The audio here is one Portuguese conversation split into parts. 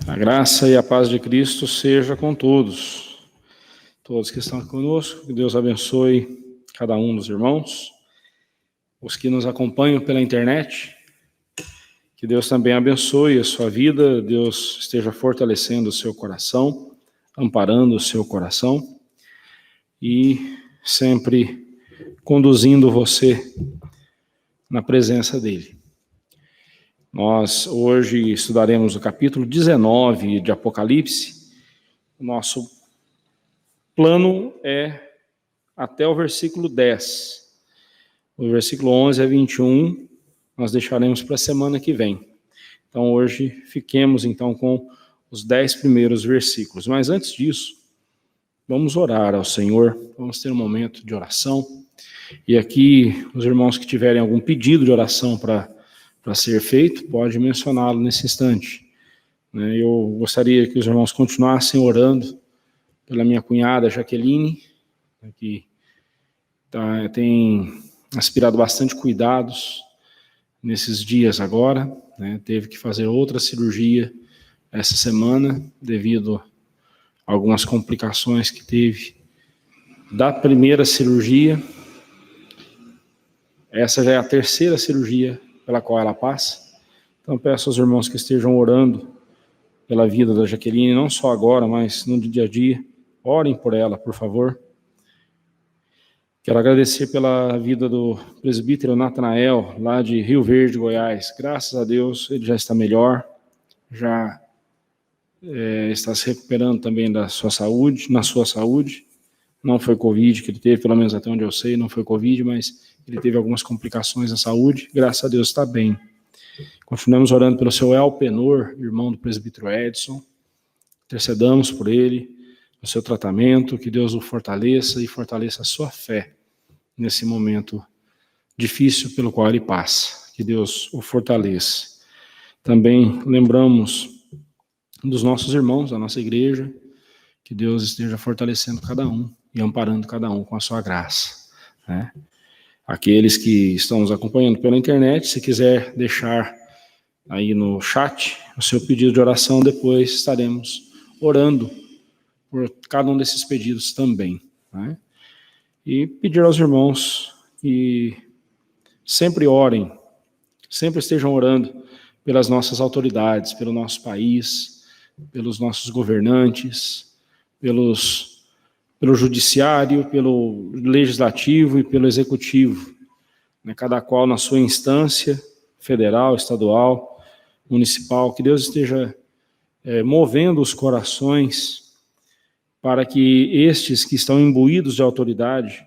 A graça e a paz de Cristo seja com todos. Todos que estão conosco, que Deus abençoe cada um dos irmãos. Os que nos acompanham pela internet, que Deus também abençoe a sua vida, Deus esteja fortalecendo o seu coração, amparando o seu coração e sempre conduzindo você na presença dEle. Nós hoje estudaremos o capítulo 19 de Apocalipse. O nosso plano é até o versículo 10. O versículo 11 a 21 nós deixaremos para a semana que vem. Então hoje fiquemos então com os 10 primeiros versículos. Mas antes disso, vamos orar ao Senhor, vamos ter um momento de oração. E aqui, os irmãos que tiverem algum pedido de oração para ser feito, pode mencioná-lo nesse instante. Eu gostaria que os irmãos continuassem orando pela minha cunhada Jaqueline, que tem aspirado bastante cuidados nesses dias agora, teve que fazer outra cirurgia essa semana, devido a algumas complicações que teve da primeira cirurgia. Essa já é a terceira cirurgia pela qual ela passa. Então peço aos irmãos que estejam orando pela vida da Jaqueline, não só agora, mas no dia a dia. Orem por ela, por favor. Quero agradecer pela vida do presbítero Natanael, lá de Rio Verde, Goiás. Graças a Deus, ele já está melhor, já está se recuperando também na sua saúde. Não foi Covid que ele teve, pelo menos até onde eu sei, não foi Covid, mas ele teve algumas complicações na saúde. Graças a Deus está bem. Continuamos orando pelo seu Elpenor, irmão do presbítero Edson. Intercedamos por ele, no seu tratamento, que Deus o fortaleça e fortaleça a sua fé nesse momento difícil pelo qual ele passa. Que Deus o fortaleça. Também lembramos dos nossos irmãos, da nossa igreja, que Deus esteja fortalecendo cada um e amparando cada um com a sua graça. Aqueles que estão nos acompanhando pela internet, se quiser deixar aí no chat o seu pedido de oração, depois estaremos orando por cada um desses pedidos também. E pedir aos irmãos que sempre orem, sempre estejam orando pelas nossas autoridades, pelo nosso país, pelos nossos governantes, pelo judiciário, pelo legislativo e pelo executivo, cada qual na sua instância, federal, estadual, municipal, que Deus esteja movendo os corações para que estes que estão imbuídos de autoridade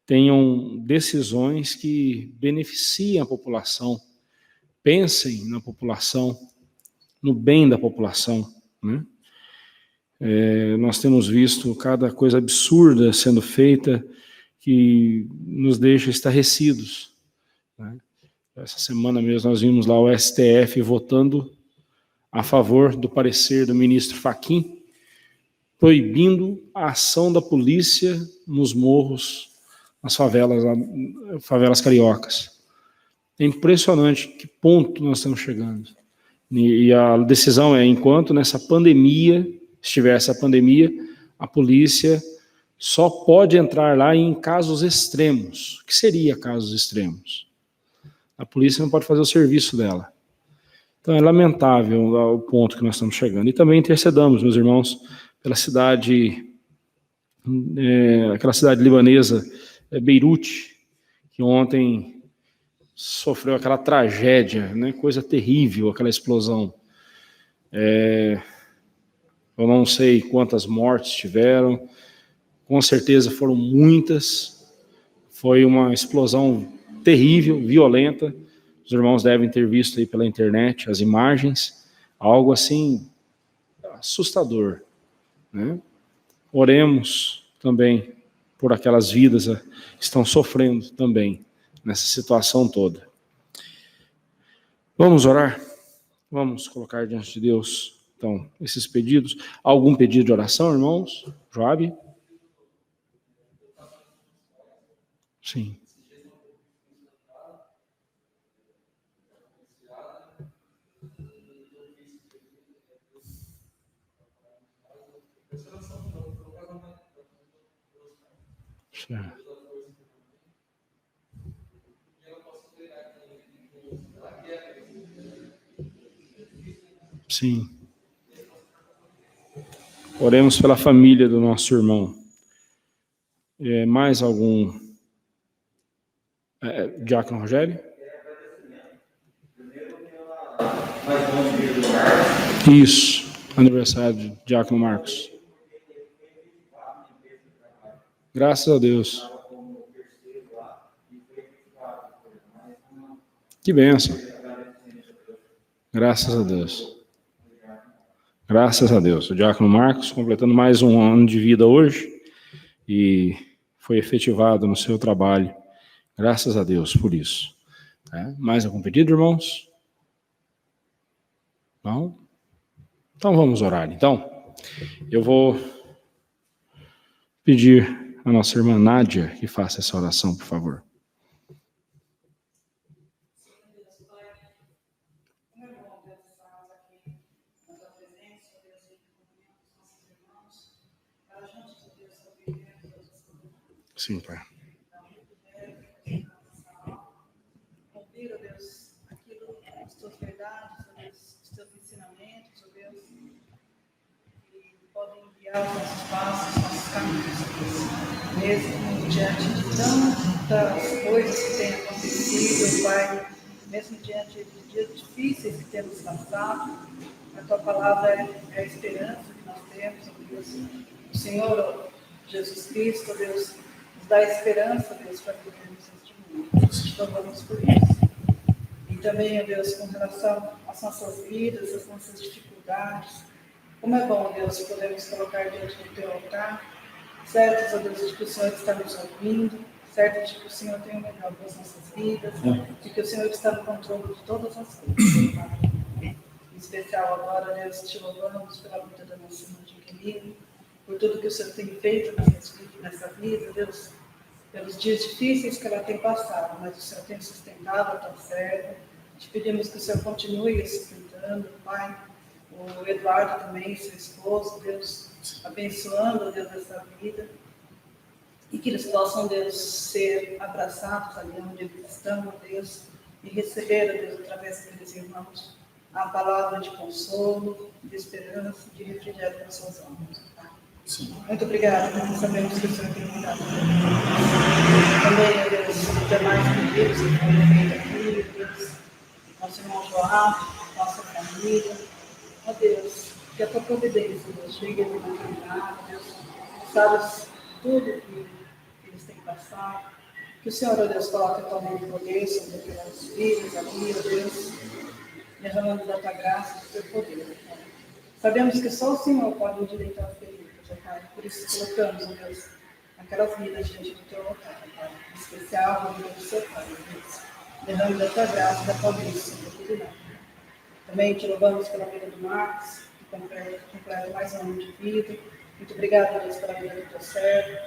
tenham decisões que beneficiem a população, pensem na população, no bem da população. Nós temos visto cada coisa absurda sendo feita que nos deixa estarrecidos. Essa semana mesmo nós vimos lá o STF votando a favor do parecer do ministro Fachin, proibindo a ação da polícia nos morros, nas favelas cariocas. É impressionante que ponto nós estamos chegando. E a decisão é, enquanto nessa pandemia, estiver essa pandemia, a polícia só pode entrar lá em casos extremos. O que seria casos extremos? A polícia não pode fazer o serviço dela. Então é lamentável o ponto que nós estamos chegando. E também intercedamos, meus irmãos, pela cidade, aquela cidade libanesa, Beirute, que ontem sofreu aquela tragédia, coisa terrível, aquela explosão. Eu não sei quantas mortes tiveram, com certeza foram muitas. Foi uma explosão terrível, violenta. Os irmãos devem ter visto aí pela internet as imagens, algo assim assustador. Oremos também por aquelas vidas que estão sofrendo também nessa situação toda. Vamos orar? Vamos colocar diante de Deus, então, esses pedidos. Algum pedido de oração, irmãos? Joabe? Sim. Sim. Oremos pela família do nosso irmão. Mais algum? Diácono Rogério? Isso. Aniversário de Diácono Marcos. Graças a Deus. Que bênção. Graças a Deus. Graças a Deus. O Diácono Marcos completando mais um ano de vida hoje e foi efetivado no seu trabalho. Graças a Deus por isso. Mais algum pedido, irmãos? Não? Então vamos orar. Então, eu vou pedir a nossa irmã Nádia que faça essa oração, por favor. Sim, Pai. Ouvir, ó Deus, aquilo, as tuas verdades, ó Deus, os teus ensinamentos, ó Deus, que podem guiar os nossos passos, os nossos caminhos, ó Deus. Mesmo diante de tantas coisas que têm acontecido, Pai, mesmo diante de dias difíceis que temos passado, a tua palavra é a esperança que nós temos, ó Deus. O Senhor, ó Jesus Cristo, ó Deus, nos dá esperança, Deus, para vivermos este mundo. Te louvamos por isso. E também, ó Deus, com relação às nossas vidas, às nossas dificuldades, como é bom, Deus, podermos colocar diante do teu altar, certos, ó Deus, de que o Senhor está nos ouvindo, certo de que o Senhor tem o melhor para as nossas vidas, de que o Senhor está no controle de todas as coisas, Pai. Em especial agora, Deus, te louvamos pela vida da nossa irmã Jaqueline, por tudo que o Senhor tem feito nessa vida, Deus, pelos dias difíceis que ela tem passado, mas o Senhor tem sustentado a tua serva. Te pedimos que o Senhor continue a sustentando, Pai, o Eduardo também, seu esposo, Deus, abençoando, Deus, essa vida, e que eles possam, Deus, ser abraçados ali onde eles estão, Deus, e receber, Deus, através daqueles irmãos, a palavra de consolo, de esperança, de refrigério para suas almas, Pai. Sim. Muito obrigada, porque sabemos que o Senhor tem cuidado. Também, Deus, os demais pedidos que foram feitos aqui, Deus, nosso irmão João, nossa família, ó Deus, que a tua providência, Deus, chegue ali na caminhada, Deus, sabes tudo que eles têm passado, que o Senhor, ó Deus, coloque a tua mão de poder sobre aquelas vidas ali, ó Deus, derramando da tua graça, do teu poder, Pai. Sabemos que só o Senhor pode endireitar as feridas, Pai, por isso colocamos, ó Deus, aquelas vidas diante do teu altar, Pai, em especial a vida do seu Pai, Deus, derrame da tua graça, da tua bênção, da tua vida. Também te louvamos pela vida do Marcos, que completa mais um ano de vida. Muito obrigado, Deus, pela vida do teu servo.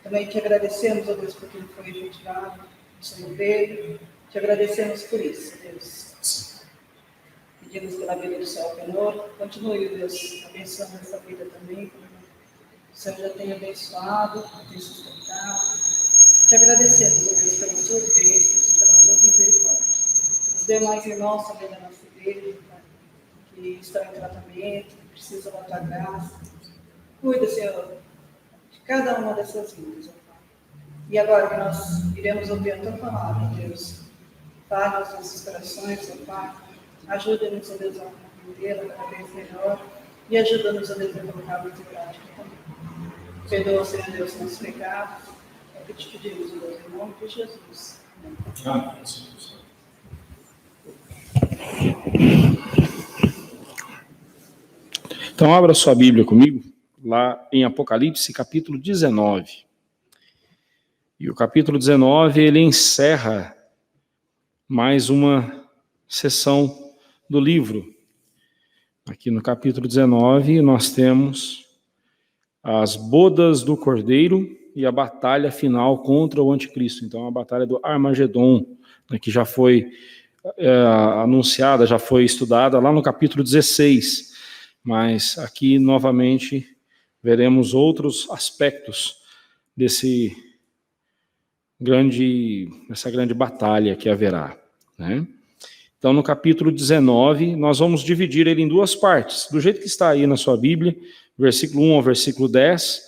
Também te agradecemos, ó Deus, porque ele foi efetivado no sonho dele. Te agradecemos por isso, Deus. Pedimos pela vida do céu, Senhor. Continue, Deus, abençoando essa vida também. O Senhor já tem abençoado, tem sustentado. Te agradecemos, ó Deus, pelas suas bênçãos, pelas suas misericórdias. Os demais irmãos também da nossa igreja, Pai, que estão em tratamento, que precisam da tua graça. Cuida, Senhor, de cada uma dessas vidas, ó Pai. E agora que nós iremos ouvir a tua palavra, Deus, fale aos nossos corações, ó Pai. Ajuda-nos, ó Deus, a compreendê-la cada vez melhor e ajuda-nos, ó Deus, a colocar em prática também. Perdoa, Senhor Deus, nossos pecados. É o que te pedimos, ó Deus, em nome de Jesus. Amém. Então, abra sua Bíblia comigo, lá em Apocalipse, capítulo 19. E o capítulo 19, ele encerra mais uma sessão do livro. Aqui no capítulo 19, nós temos as bodas do Cordeiro e a batalha final contra o Anticristo. Então, a batalha do Armagedon, que já foi anunciada, já foi estudada lá no capítulo 16. Mas aqui, novamente, veremos outros aspectos dessa grande batalha que haverá, né? Então, no capítulo 19, nós vamos dividir ele em duas partes. Do jeito que está aí na sua Bíblia, versículo 1 ao versículo 10,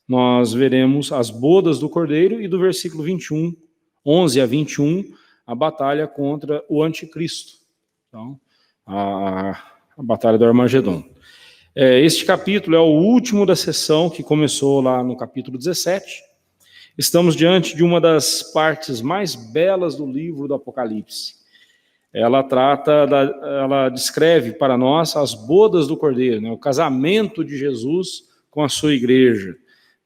nós veremos as bodas do Cordeiro, e do versículo 21, 11 a 21, a batalha contra o anticristo. Então, a batalha do Armagedon. Este capítulo é o último da sessão que começou lá no capítulo 17. Estamos diante de uma das partes mais belas do livro do Apocalipse. Ela descreve para nós as bodas do Cordeiro, né, o casamento de Jesus com a sua igreja,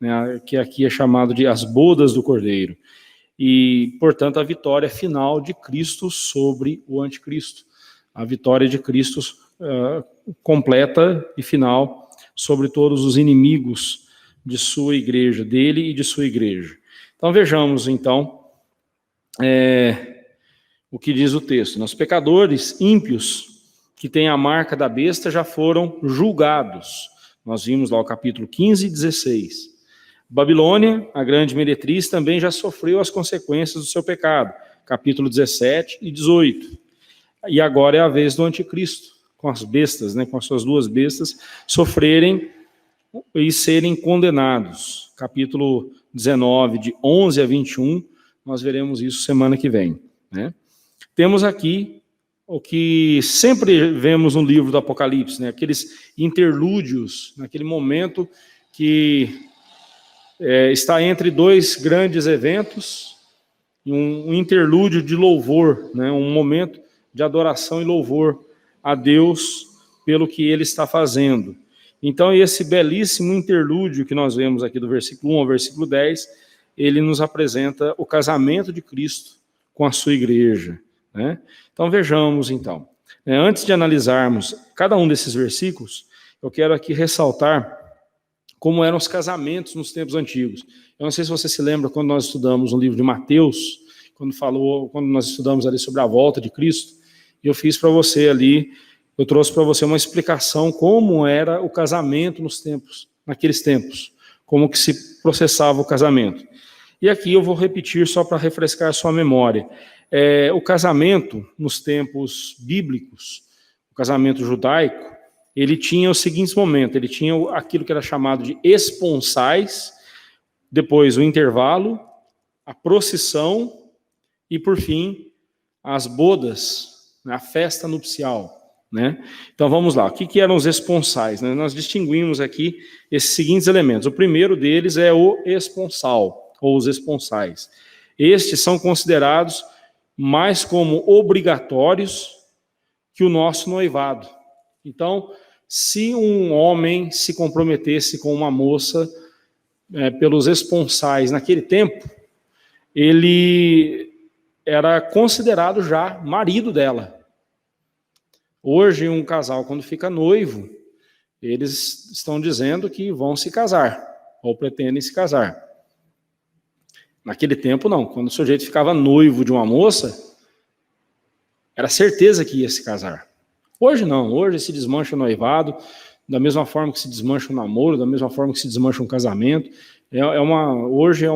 né, que aqui é chamado de as bodas do Cordeiro. E, portanto, a vitória final de Cristo sobre o anticristo. A vitória de Cristo completa e final sobre todos os inimigos de sua igreja, dele e de sua igreja. Então vejamos, então, o que diz o texto. Os pecadores ímpios que têm a marca da besta já foram julgados. Nós vimos lá o capítulo 15 e 16. Babilônia, a grande meretriz, também já sofreu as consequências do seu pecado. Capítulo 17 e 18. E agora é a vez do anticristo, com as bestas, né, com as suas duas bestas, sofrerem e serem condenados. Capítulo 19, de 11 a 21, nós veremos isso semana que vem, né? Temos aqui o que sempre vemos no livro do Apocalipse, né? Aqueles interlúdios, naquele momento que está entre dois grandes eventos, um interlúdio de louvor, né? Um momento de adoração e louvor a Deus pelo que ele está fazendo. Então, esse belíssimo interlúdio que nós vemos aqui do versículo 1 ao versículo 10, ele nos apresenta o casamento de Cristo com a sua igreja, né? Então, vejamos, então. Antes de analisarmos cada um desses versículos, eu quero aqui ressaltar como eram os casamentos nos tempos antigos. Eu não sei se você se lembra quando nós estudamos no livro de Mateus, quando nós estudamos ali sobre a volta de Cristo, eu fiz para você ali, eu trouxe para você uma explicação como era o casamento naqueles tempos, como que se processava o casamento. E aqui eu vou repetir só para refrescar a sua memória. O casamento nos tempos bíblicos, o casamento judaico, ele tinha os seguintes momentos: ele tinha aquilo que era chamado de esponsais, depois o intervalo, a procissão e, por fim, as bodas, a festa nupcial, né? Então vamos lá, o que eram os esponsais, né? Nós distinguimos aqui esses seguintes elementos. O primeiro deles é o esponsal, ou os esponsais. Estes são considerados mais como obrigatórios que o nosso noivado. Então, se um homem se comprometesse com uma moça pelos esponsais naquele tempo, ele era considerado já marido dela. Hoje, um casal, quando fica noivo, eles estão dizendo que vão se casar, ou pretendem se casar. Naquele tempo, não. Quando o sujeito ficava noivo de uma moça, era certeza que ia se casar. Hoje não. Hoje se desmancha o noivado, da mesma forma que se desmancha o namoro, da mesma forma que se desmancha um casamento. Hoje é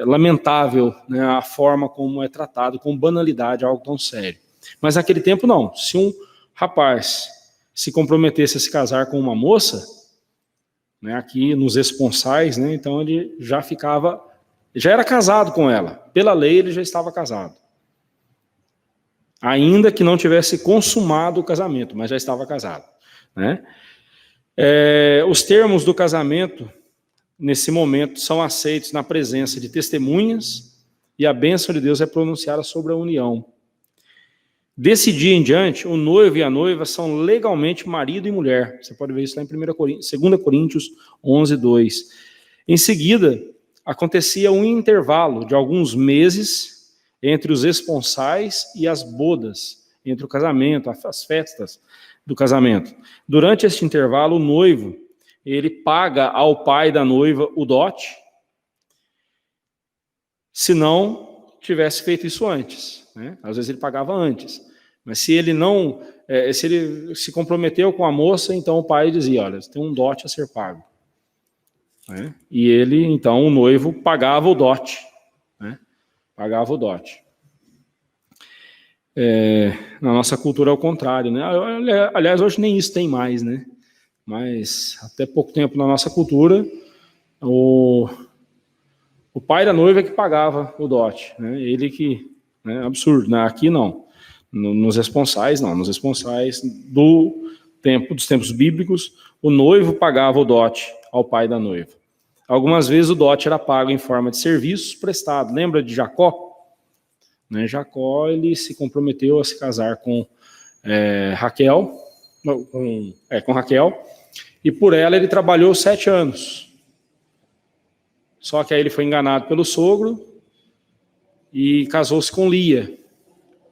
lamentável, né, a forma como é tratado, com banalidade, algo tão sério. Mas naquele tempo, não. Se um rapaz se comprometesse a se casar com uma moça, né, aqui nos esponsais, né, então ele já era casado com ela. Pela lei, ele já estava casado. Ainda que não tivesse consumado o casamento, mas já estava casado, né? Os termos do casamento, nesse momento, são aceitos na presença de testemunhas e a bênção de Deus é pronunciada sobre a união. Desse dia em diante, o noivo e a noiva são legalmente marido e mulher. Você pode ver isso lá em 2 Coríntios 11, 2. Em seguida, acontecia um intervalo de alguns meses entre os esponsais e as bodas, entre o casamento, as festas do casamento. Durante este intervalo, o noivo, ele paga ao pai da noiva o dote, se não tivesse feito isso antes, né? Às vezes ele pagava antes, mas se ele não, se ele se comprometeu com a moça, então o pai dizia: olha, tem um dote a ser pago, né? E ele, então, o noivo pagava o dote, né? Pagava o dote. Na nossa cultura é o contrário, né? Aliás, hoje nem isso tem mais, né? Mas até pouco tempo na nossa cultura, o pai da noiva é que pagava o dote, né? Ele que, né? Absurdo, né? Aqui não. Nos esponsais, não. Nos esponsais dos tempos bíblicos, o noivo pagava o dote ao pai da noiva. Algumas vezes o dote era pago em forma de serviços prestados. Lembra de Jacó? Né? Jacó, ele se comprometeu a se casar com Raquel, com Raquel, e por ela ele trabalhou 7 anos. Só que aí ele foi enganado pelo sogro e casou-se com Lia.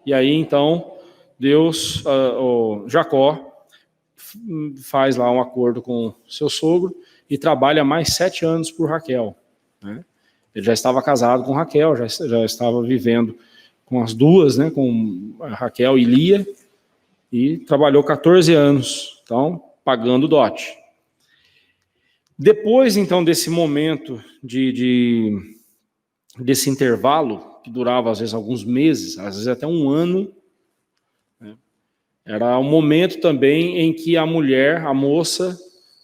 E aí então Jacó faz lá um acordo com seu sogro e trabalha mais 7 anos por Raquel, né? Ele já estava casado com Raquel, já estava vivendo com as duas, né, com Raquel e Lia, e trabalhou 14 anos, então, pagando dote. Depois, então, desse momento, desse intervalo, que durava, às vezes, alguns meses, às vezes até um ano, né, era um momento também em que a mulher, a moça,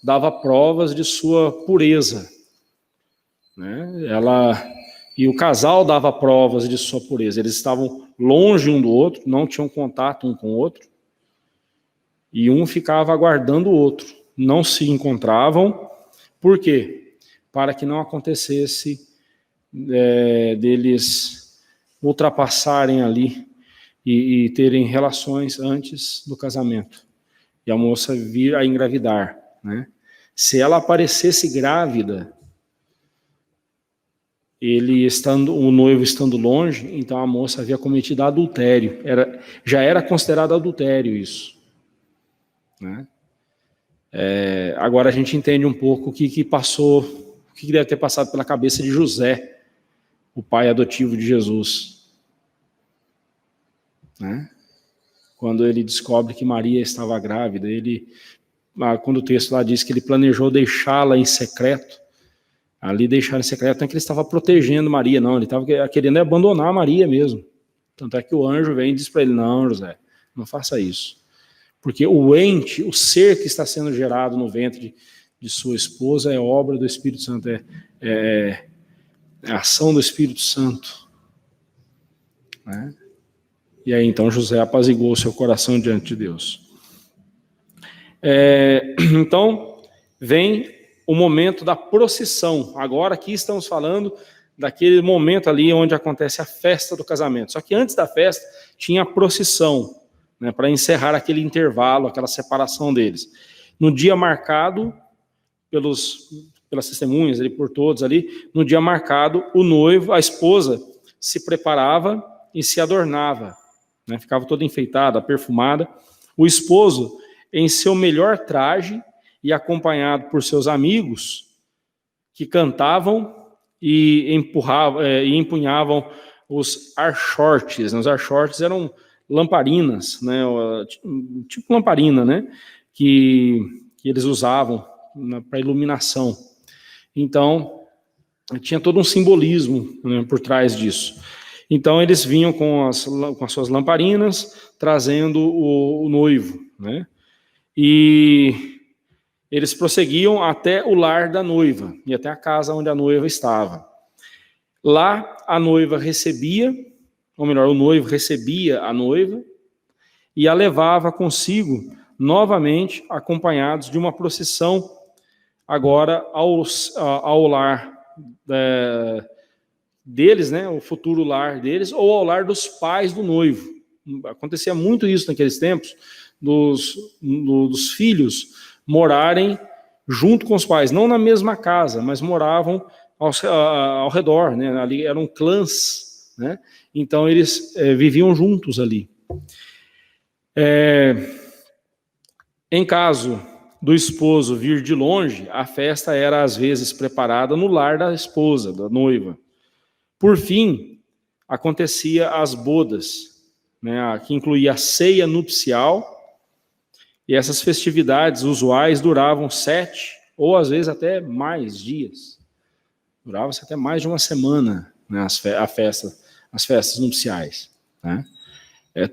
dava provas de sua pureza, né? E o casal dava provas de sua pureza. Eles estavam longe um do outro, não tinham contato um com o outro, e um ficava aguardando o outro. Não se encontravam. Por quê? Para que não acontecesse deles ultrapassarem ali e terem relações antes do casamento. E a moça vir a engravidar, né? Se ela aparecesse grávida, o noivo estando longe, então a moça havia cometido adultério. Já era considerado adultério isso, né? Agora a gente entende um pouco o que passou, o que deve ter passado pela cabeça de José, o pai adotivo de Jesus, né? Quando ele descobre que Maria estava grávida, quando o texto lá diz que ele planejou deixá-la em secreto, ali deixar em secreto, não é que ele estava protegendo Maria, não, ele estava querendo abandonar Maria mesmo. Tanto é que o anjo vem e diz para ele: não, José, não faça isso. Porque o ser que está sendo gerado no ventre de sua esposa é obra do Espírito Santo, é a ação do Espírito Santo, né? E aí então José apaziguou seu coração diante de Deus. Então, vem o momento da procissão. Agora aqui estamos falando daquele momento ali onde acontece a festa do casamento. Só que antes da festa tinha a procissão, né, para encerrar aquele intervalo, aquela separação deles. No dia marcado pelas testemunhas ali, por todos ali, no dia marcado, o noivo, a esposa, se preparava e se adornava, né, ficava toda enfeitada, perfumada. O esposo, em seu melhor traje, e acompanhado por seus amigos, que cantavam e empunhavam os archortes. Os archortes eram lamparinas, né, tipo lamparina, né, que eles usavam para iluminação. Então, tinha todo um simbolismo, né, por trás disso. Então, eles vinham com as suas lamparinas, trazendo o noivo, né, e eles prosseguiam até o lar da noiva, e até a casa onde a noiva estava. Lá, a noiva recebia, ou melhor, o noivo recebia a noiva, e a levava consigo, novamente, acompanhados de uma procissão, agora ao lar deles, né, o futuro lar deles, ou ao lar dos pais do noivo. Acontecia muito isso naqueles tempos, dos filhos morarem junto com os pais, não na mesma casa, mas moravam ao redor, né? Ali eram clãs, né? Então eles viviam juntos ali. Em caso do esposo vir de longe, a festa era às vezes preparada no lar da esposa, da noiva. Por fim, acontecia as bodas, né? Que incluía a ceia nupcial. E essas festividades usuais duravam 7, ou às vezes até mais dias. Durava-se até mais de uma semana, né, as festas nupciais, né?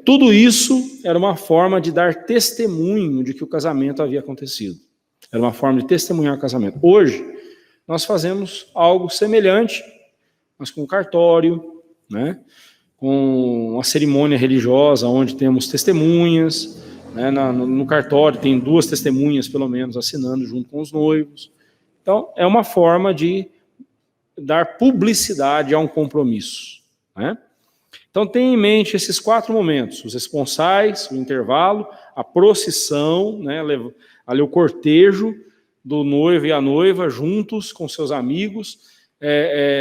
Tudo isso era uma forma de dar testemunho de que o casamento havia acontecido. Era uma forma de testemunhar o casamento. Hoje, nós fazemos algo semelhante, mas com cartório, né? Com uma cerimônia religiosa, onde temos testemunhas, né? No cartório tem 2 testemunhas, pelo menos, assinando junto com os noivos. Então, é uma forma de dar publicidade a um compromisso, né? Então, tenha em mente esses 4 momentos: os esponsais, o intervalo, a procissão, né? Ali o cortejo do noivo e a noiva juntos com seus amigos,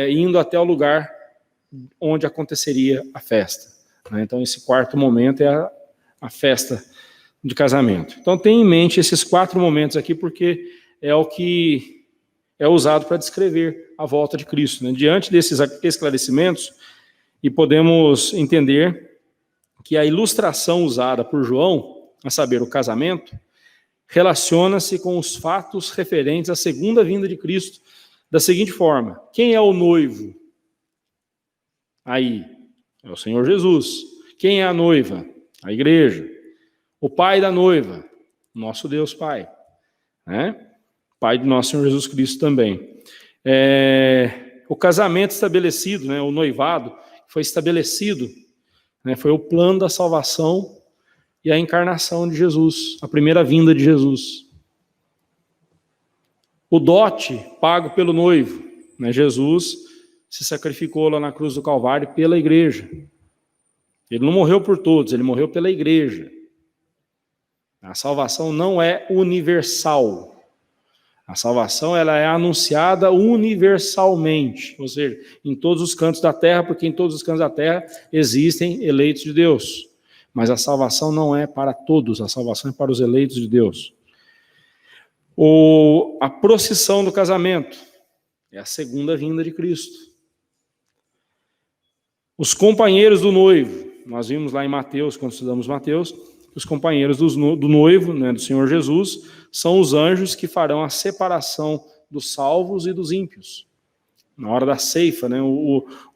indo até o lugar onde aconteceria a festa, né? Então, esse 4º momento é a festa de casamento. Então, tenha em mente esses 4 momentos aqui, porque é o que é usado para descrever a volta de Cristo, né? Diante desses esclarecimentos, e podemos entender que a ilustração usada por João, a saber, o casamento, relaciona-se com os fatos referentes à segunda vinda de Cristo da seguinte forma: quem é o noivo? Aí, é o Senhor Jesus. Quem é a noiva? A igreja. O pai da noiva? Nosso Deus Pai, né? Pai do nosso Senhor Jesus Cristo também. O casamento estabelecido, né? O noivado foi estabelecido, né? Foi o plano da salvação e a encarnação de Jesus, a primeira vinda de Jesus. O dote pago pelo noivo, né? Jesus se sacrificou lá na cruz do Calvário pela igreja. Ele não morreu por todos, ele morreu pela igreja. A salvação não é universal. A salvação, ela é anunciada universalmente, ou seja, em todos os cantos da terra, porque em todos os cantos da terra existem eleitos de Deus. Mas a salvação não é para todos, a salvação é para os eleitos de Deus. A procissão do casamento é a segunda vinda de Cristo. Os companheiros do noivo, nós vimos lá em Mateus, quando estudamos Mateus, os companheiros do noivo, né, do Senhor Jesus, são os anjos que farão a separação dos salvos e dos ímpios. Na hora da ceifa, né,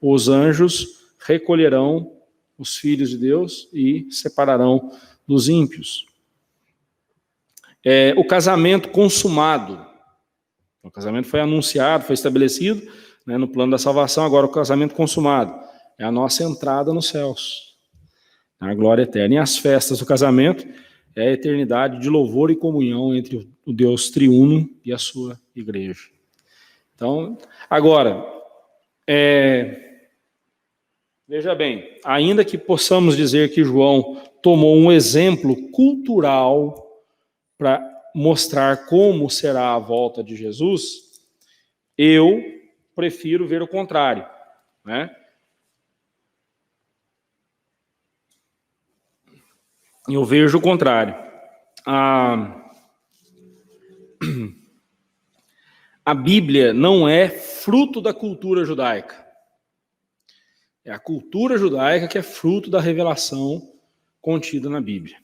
os anjos recolherão os filhos de Deus e separarão dos ímpios. O casamento consumado. O casamento foi anunciado, foi estabelecido, né, no plano da salvação. Agora o casamento consumado é a nossa entrada nos céus, a glória eterna. E as festas do casamento é a eternidade de louvor e comunhão entre o Deus triuno e a sua igreja. Então, agora, veja bem, ainda que possamos dizer que João tomou um exemplo cultural para mostrar como será a volta de Jesus, eu prefiro ver o contrário, né? Eu vejo o contrário. A Bíblia não é fruto da cultura judaica. É a cultura judaica que é fruto da revelação contida na Bíblia.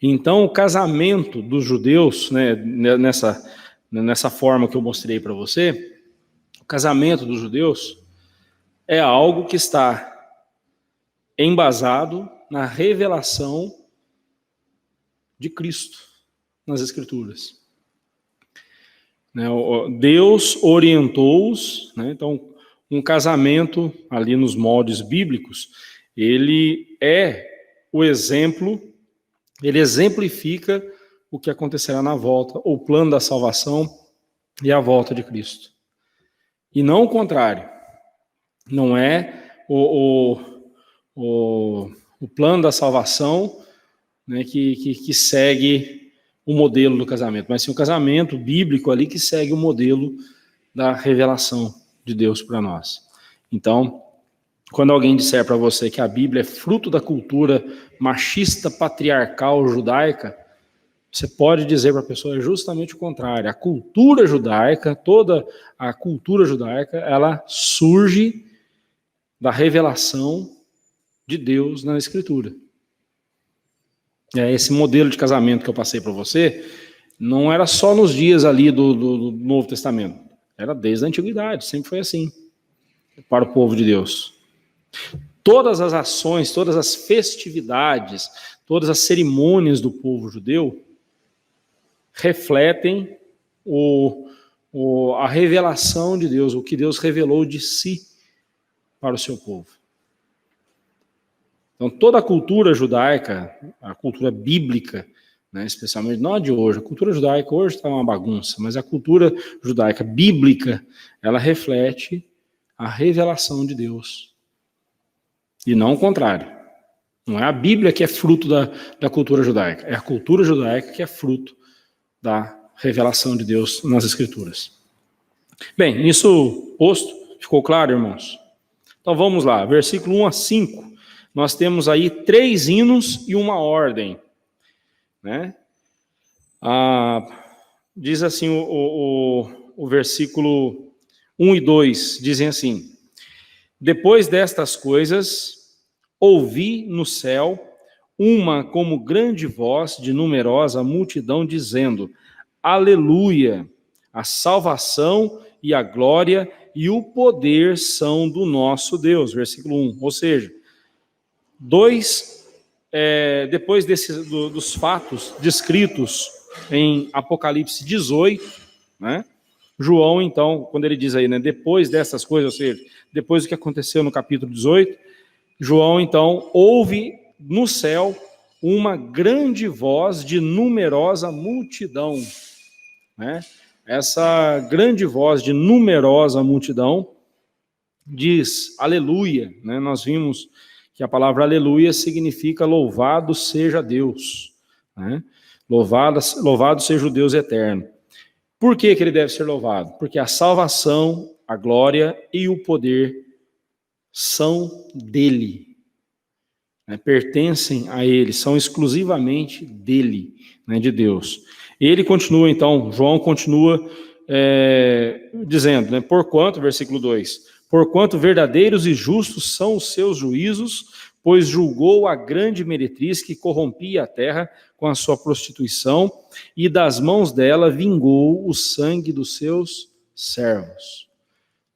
Então, o casamento dos judeus, né, nessa forma que eu mostrei para você, o casamento dos judeus é algo que está embasado na revelação de Cristo nas Escrituras. Deus orientou-os, né? Então, um casamento ali nos moldes bíblicos, ele é o exemplo, ele exemplifica o que acontecerá na volta, o plano da salvação e a volta de Cristo. E não o contrário. Não é o plano da salvação, né, que segue o modelo do casamento, mas sim o casamento bíblico ali que segue o modelo da revelação de Deus para nós. Então, quando alguém disser para você que a Bíblia é fruto da cultura machista, patriarcal, judaica, você pode dizer para a pessoa justamente o contrário. A cultura judaica, toda a cultura judaica, ela surge da revelação de Deus na Escritura. Esse modelo de casamento que eu passei para você não era só nos dias ali do Novo Testamento. Era desde a Antiguidade, sempre foi assim, para o povo de Deus. todas as ações, todas as festividades, todas as cerimônias do povo judeu refletem a revelação de Deus, o que Deus revelou de si para o seu povo. Então, toda a cultura judaica, a cultura bíblica, né, especialmente não a de hoje, a cultura judaica hoje está uma bagunça, mas a cultura judaica bíblica, ela reflete a revelação de Deus. E não o contrário. Não é a Bíblia que é fruto da cultura judaica, é a cultura judaica que é fruto da revelação de Deus nas Escrituras. Bem, isso posto, ficou claro, irmãos? Então vamos lá, versículo 1 a 5. Nós temos aí 3 hinos e uma ordem. Né? Diz assim o versículo 1 e 2, dizem assim: depois destas coisas, ouvi no céu uma como grande voz de numerosa multidão dizendo: Aleluia! A salvação e a glória e o poder são do nosso Deus. Versículo 1. Ou seja, depois dos fatos descritos em Apocalipse 18, né? João, então, quando ele diz aí, né, depois dessas coisas, ou seja, depois do que aconteceu no capítulo 18, João, então, ouve no céu uma grande voz de numerosa multidão, né? Essa grande voz de numerosa multidão diz aleluia, né? Nós vimos que a palavra aleluia significa louvado seja Deus, né? Louvado seja o Deus eterno. Por que ele deve ser louvado? Porque a salvação, a glória e o poder são dele, né? Pertencem a ele, são exclusivamente dele, né? De Deus. Ele continua, então, João continua dizendo, né? Porquanto, versículo 2, porquanto verdadeiros e justos são os seus juízos, pois julgou a grande meretriz que corrompia a terra com a sua prostituição, e das mãos dela vingou o sangue dos seus servos.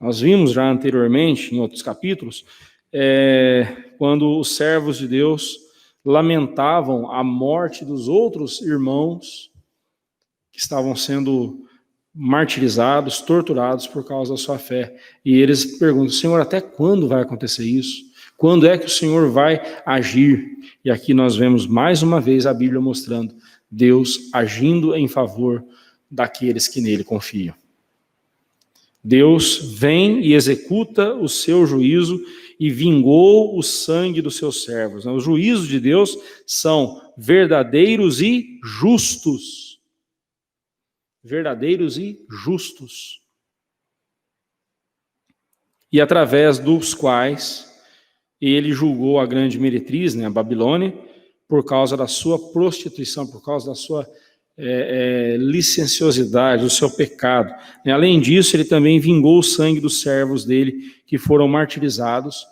Nós vimos já anteriormente, em outros capítulos, quando os servos de Deus lamentavam a morte dos outros irmãos que estavam sendo martirizados, torturados por causa da sua fé. E eles perguntam: Senhor, até quando vai acontecer isso? Quando é que o Senhor vai agir? E aqui nós vemos mais uma vez a Bíblia mostrando Deus agindo em favor daqueles que nele confiam. Deus vem e executa o seu juízo e vingou o sangue dos seus servos. Os juízos de Deus são verdadeiros e justos. Verdadeiros e justos. E através dos quais ele julgou a grande meretriz, né, a Babilônia, por causa da sua prostituição, por causa da sua licenciosidade, do seu pecado. Além disso, ele também vingou o sangue dos servos dele, que foram martirizados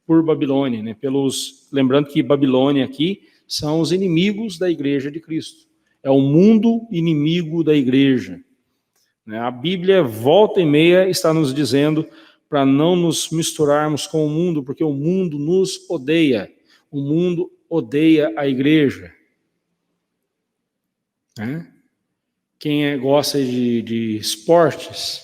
por Babilônia. Né, lembrando que Babilônia aqui são os inimigos da igreja de Cristo. É o mundo inimigo da igreja. A Bíblia, volta e meia, está nos dizendo para não nos misturarmos com o mundo, porque o mundo nos odeia. O mundo odeia a igreja. Quem gosta de esportes,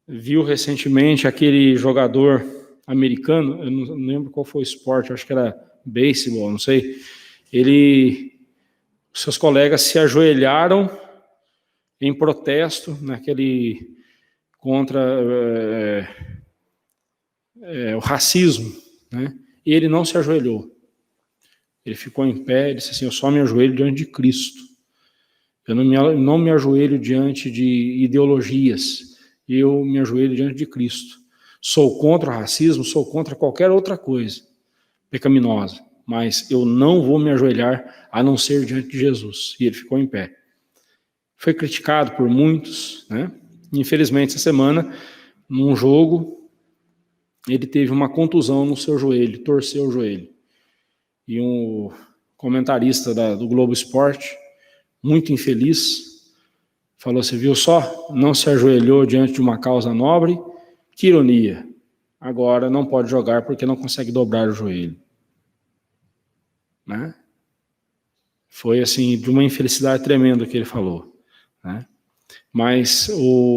viu recentemente aquele jogador americano, eu não lembro qual foi o esporte, acho que era beisebol, não sei. Seus colegas se ajoelharam em protesto contra o racismo, né? E ele não se ajoelhou. Ele ficou em pé e disse assim: eu só me ajoelho diante de Cristo. Eu não me ajoelho diante de ideologias. Eu me ajoelho diante de Cristo. Sou contra o racismo, sou contra qualquer outra coisa pecaminosa, mas eu não vou me ajoelhar a não ser diante de Jesus. E ele ficou em pé. Foi criticado por muitos, né? Infelizmente, essa semana, num jogo, ele teve uma contusão no seu joelho, torceu o joelho. E um comentarista do Globo Esporte, muito infeliz, falou: você viu só? Não se ajoelhou diante de uma causa nobre? Que ironia. agora não pode jogar porque não consegue dobrar o joelho. Né? Foi assim, de uma infelicidade tremenda que ele falou. Né? Mas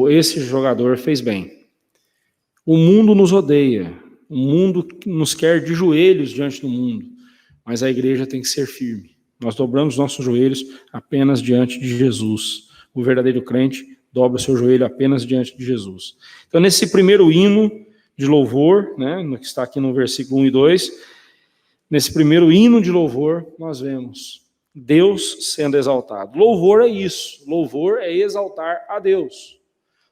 esse jogador fez bem. O mundo nos odeia, o mundo nos quer de joelhos diante do mundo, mas a igreja tem que ser firme. Nós dobramos nossos joelhos apenas diante de Jesus. O verdadeiro crente dobra o seu joelho apenas diante de Jesus. Então, nesse primeiro hino de louvor, né, que está aqui no versículo 1 e 2, nesse primeiro hino de louvor, nós vemos Deus sendo exaltado. Louvor é isso. Louvor é exaltar a Deus.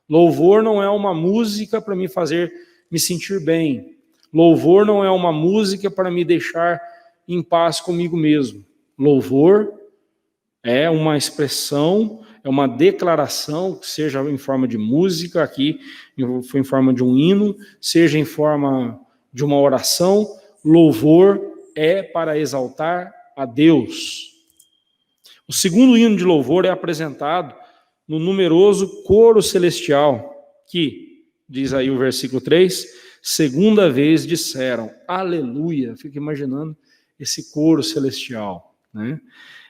Louvor não é uma música para me fazer me sentir bem. Louvor não é uma música para me deixar em paz comigo mesmo. Louvor é uma expressão, é uma declaração, seja em forma de música, aqui foi em forma de um hino, seja em forma de uma oração. Louvor é para exaltar a Deus. O segundo hino de louvor é apresentado no numeroso coro celestial, que, diz aí o versículo 3, segunda vez disseram, aleluia. Fica imaginando esse coro celestial, né?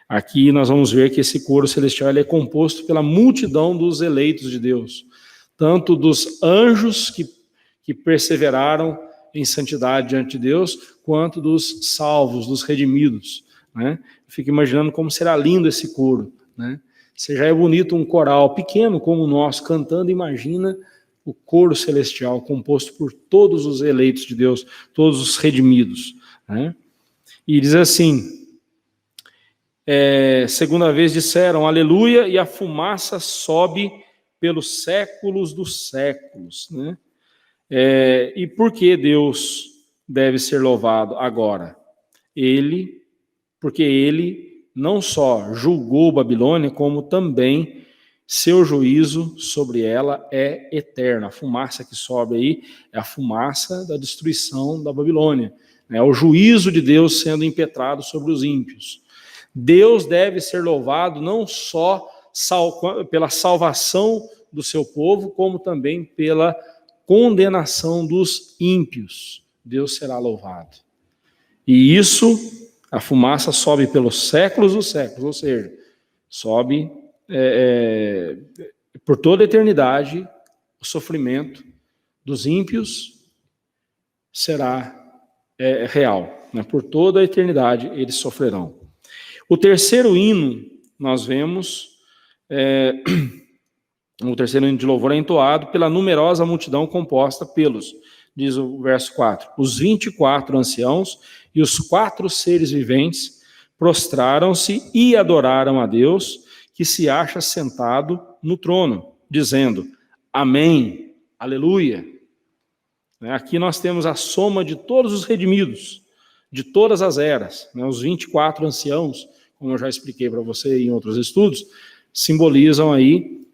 Aqui nós vamos ver que esse coro celestial ele é composto pela multidão dos eleitos de Deus, tanto dos anjos que perseveraram em santidade diante de Deus, quanto dos salvos, dos redimidos, né? Fico imaginando como será lindo esse coro, né? Se já é bonito um coral pequeno como o nosso cantando, imagina o coro celestial composto por todos os eleitos de Deus, todos os redimidos, né? E diz assim, segunda vez disseram aleluia, e a fumaça sobe pelos séculos dos séculos, né? E por que Deus deve ser louvado agora? Porque ele não só julgou Babilônia, como também seu juízo sobre ela é eterno. A fumaça que sobe aí é a fumaça da destruição da Babilônia. É o juízo de Deus sendo impetrado sobre os ímpios. Deus deve ser louvado não só pela salvação do seu povo, como também pela condenação dos ímpios. Deus será louvado. E isso, a fumaça sobe pelos séculos dos séculos, ou seja, sobe por toda a eternidade. O sofrimento dos ímpios será real, né? Por toda a eternidade eles sofrerão. O terceiro hino, nós vemos, o terceiro hino de louvor é entoado pela numerosa multidão composta pelos, diz o verso 4, os 24 anciãos e os 4 seres viventes prostraram-se e adoraram a Deus, que se acha sentado no trono, dizendo, amém, aleluia. Aqui nós temos a soma de todos os redimidos, de todas as eras, né? Os 24 anciãos, como eu já expliquei para você em outros estudos, simbolizam aí,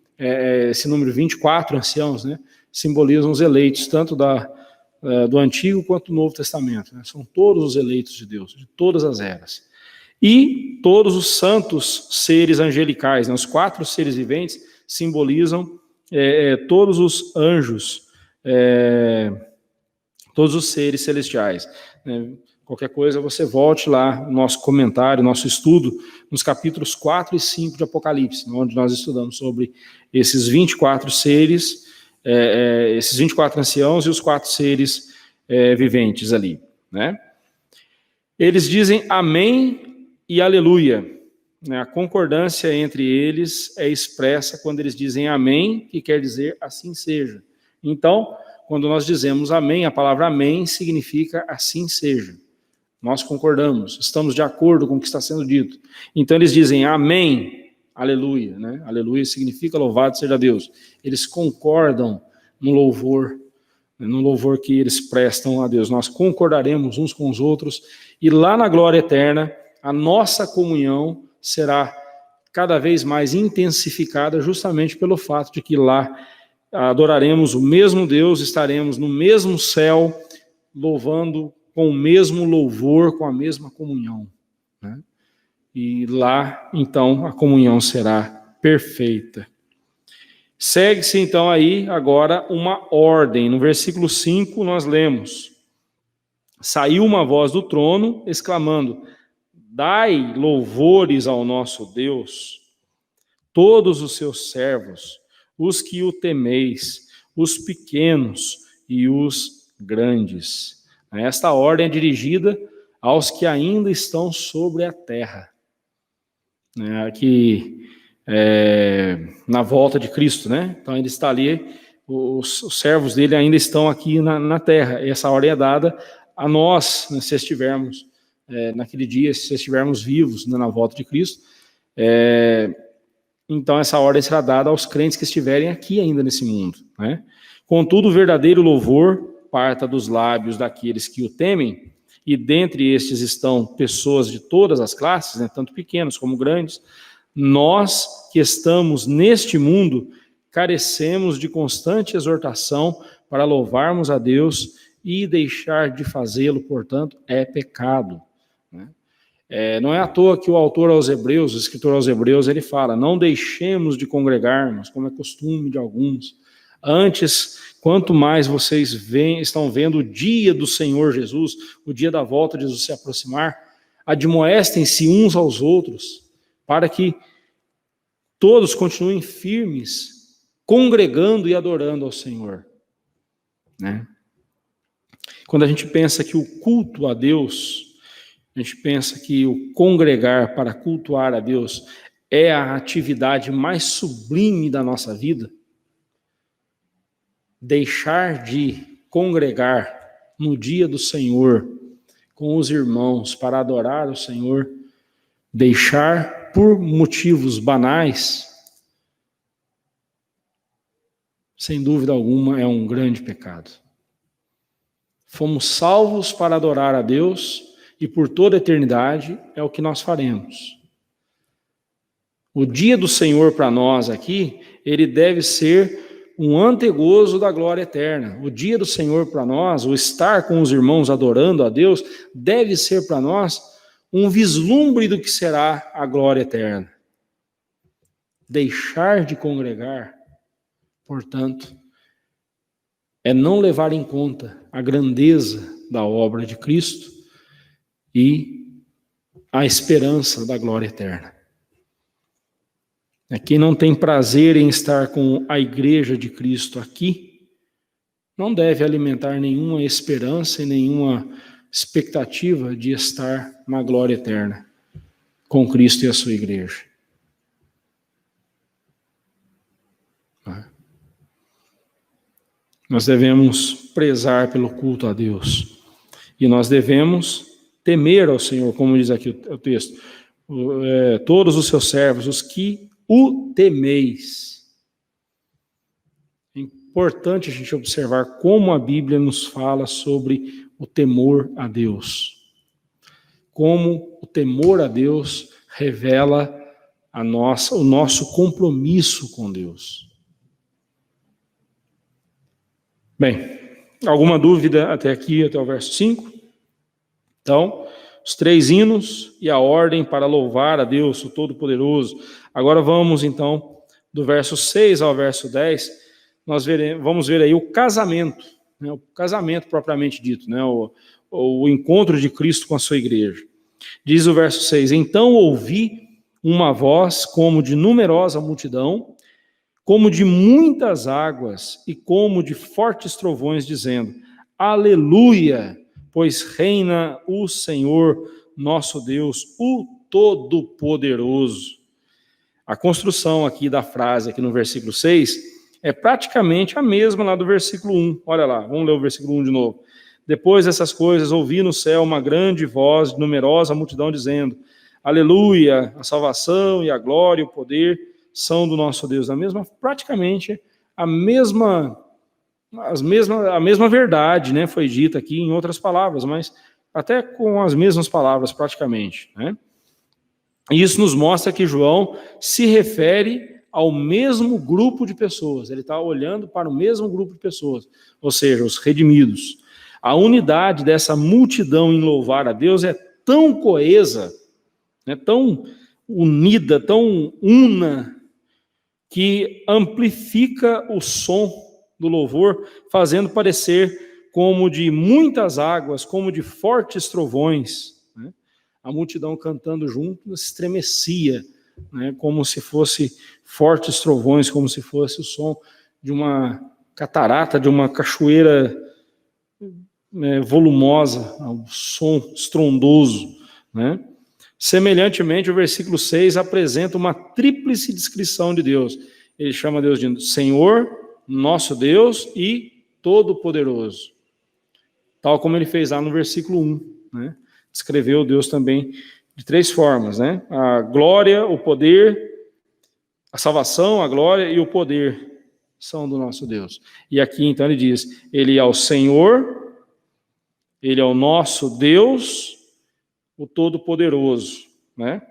esse número 24 anciãos, né? Simbolizam os eleitos, tanto do Antigo quanto do Novo Testamento, né? São todos os eleitos de Deus, de todas as eras. E todos os santos seres angelicais, né? Os 4 seres viventes simbolizam todos os anjos, todos os seres celestiais, né? Qualquer coisa, você volte lá no nosso comentário, nosso estudo, nos capítulos 4 e 5 de Apocalipse, onde nós estudamos sobre esses 24 seres, esses 24 anciãos e os 4 seres viventes ali, né? Eles dizem amém e aleluia. A concordância entre eles é expressa quando eles dizem amém, que quer dizer assim seja. Então, quando nós dizemos amém, a palavra amém significa assim seja. Nós concordamos, estamos de acordo com o que está sendo dito. Então eles dizem amém, aleluia, né? Aleluia significa louvado seja Deus. Eles concordam no louvor que eles prestam a Deus. Nós concordaremos uns com os outros e lá na glória eterna a nossa comunhão será cada vez mais intensificada justamente pelo fato de que lá adoraremos o mesmo Deus, estaremos no mesmo céu, louvando com o mesmo louvor, com a mesma comunhão, né? E lá, então, a comunhão será perfeita. Segue-se então aí agora uma ordem. No versículo 5 nós lemos: saiu uma voz do trono, exclamando: dai louvores ao nosso Deus, todos os seus servos, os que o temeis, os pequenos e os grandes. Esta ordem é dirigida aos que ainda estão sobre a terra. Aqui, na volta de Cristo, né? Então ele está ali, os servos dele ainda estão aqui na terra. E essa ordem é dada a nós, né, se estivermos naquele dia, se estivermos vivos, né, na volta de Cristo. Então essa ordem será dada aos crentes que estiverem aqui ainda nesse mundo, né? Contudo, o verdadeiro louvor parta dos lábios daqueles que o temem, e dentre estes estão pessoas de todas as classes, né, tanto pequenos como grandes. Nós que estamos neste mundo carecemos de constante exortação para louvarmos a Deus, e deixar de fazê-lo, portanto, é pecado, né? Não é à toa que o autor aos Hebreus, o escritor aos Hebreus, ele fala: não deixemos de congregarmos, como é costume de alguns. Antes, quanto mais vocês estão vendo o dia do Senhor Jesus, o dia da volta de Jesus se aproximar, admoestem-se uns aos outros, para que todos continuem firmes, congregando e adorando ao Senhor, né? Quando a gente pensa que o culto a Deus, a gente pensa que o congregar para cultuar a Deus é a atividade mais sublime da nossa vida, deixar de congregar no dia do Senhor com os irmãos para adorar o Senhor, deixar por motivos banais, sem dúvida alguma é um grande pecado. Fomos salvos para adorar a Deus, e por toda a eternidade é o que nós faremos. O dia do Senhor para nós aqui, ele deve ser um antegozo da glória eterna. O dia do Senhor para nós, o estar com os irmãos adorando a Deus, deve ser para nós um vislumbre do que será a glória eterna. Deixar de congregar, portanto, é não levar em conta a grandeza da obra de Cristo e a esperança da glória eterna. Quem não tem prazer em estar com a igreja de Cristo aqui, não deve alimentar nenhuma esperança e nenhuma expectativa de estar na glória eterna com Cristo e a sua igreja. Nós devemos prezar pelo culto a Deus. E nós devemos temer ao Senhor, como diz aqui o texto. Todos os seus servos, os que o temeis. É importante a gente observar como a Bíblia nos fala sobre o temor a Deus. Como o temor a Deus revela o nosso compromisso com Deus. Bem, alguma dúvida até aqui, até o verso 5? Então, os 3 hinos e a ordem para louvar a Deus, o Todo-Poderoso. Agora vamos, então, do verso 6 ao verso 10, vamos ver aí o casamento, né, o casamento propriamente dito, né, o encontro de Cristo com a sua igreja. Diz o verso 6, então ouvi uma voz como de numerosa multidão, como de muitas águas e como de fortes trovões, dizendo: aleluia, pois reina o Senhor, nosso Deus, o Todo-Poderoso. A construção aqui da frase, aqui no versículo 6, é praticamente a mesma lá do versículo 1. Olha lá, vamos ler o versículo 1 de novo. Depois dessas coisas, ouvi no céu uma grande voz de numerosa multidão, dizendo: aleluia, a salvação e a glória e o poder são do nosso Deus. Praticamente a mesma verdade, né, foi dita aqui em outras palavras, mas até com as mesmas palavras praticamente, né? E isso nos mostra que João se refere ao mesmo grupo de pessoas, ele está olhando para o mesmo grupo de pessoas, ou seja, os redimidos. A unidade dessa multidão em louvar a Deus é tão coesa, né, tão unida, tão una, que amplifica o som do louvor, fazendo parecer como de muitas águas, como de fortes trovões. Né? A multidão cantando junto estremecia, né? Como se fosse fortes trovões, como se fosse o som de uma catarata, de uma cachoeira volumosa, um som estrondoso. Né? Semelhantemente, o versículo 6 apresenta uma tríplice descrição de Deus. Ele chama Deus de Senhor, nosso Deus e Todo-Poderoso. Tal como ele fez lá no versículo 1. Né? Descreveu Deus também de 3 formas. Né? A glória, o poder, a salvação, a glória e o poder são do nosso Deus. E aqui então ele diz, ele é o Senhor, ele é o nosso Deus, o Todo-Poderoso. Né?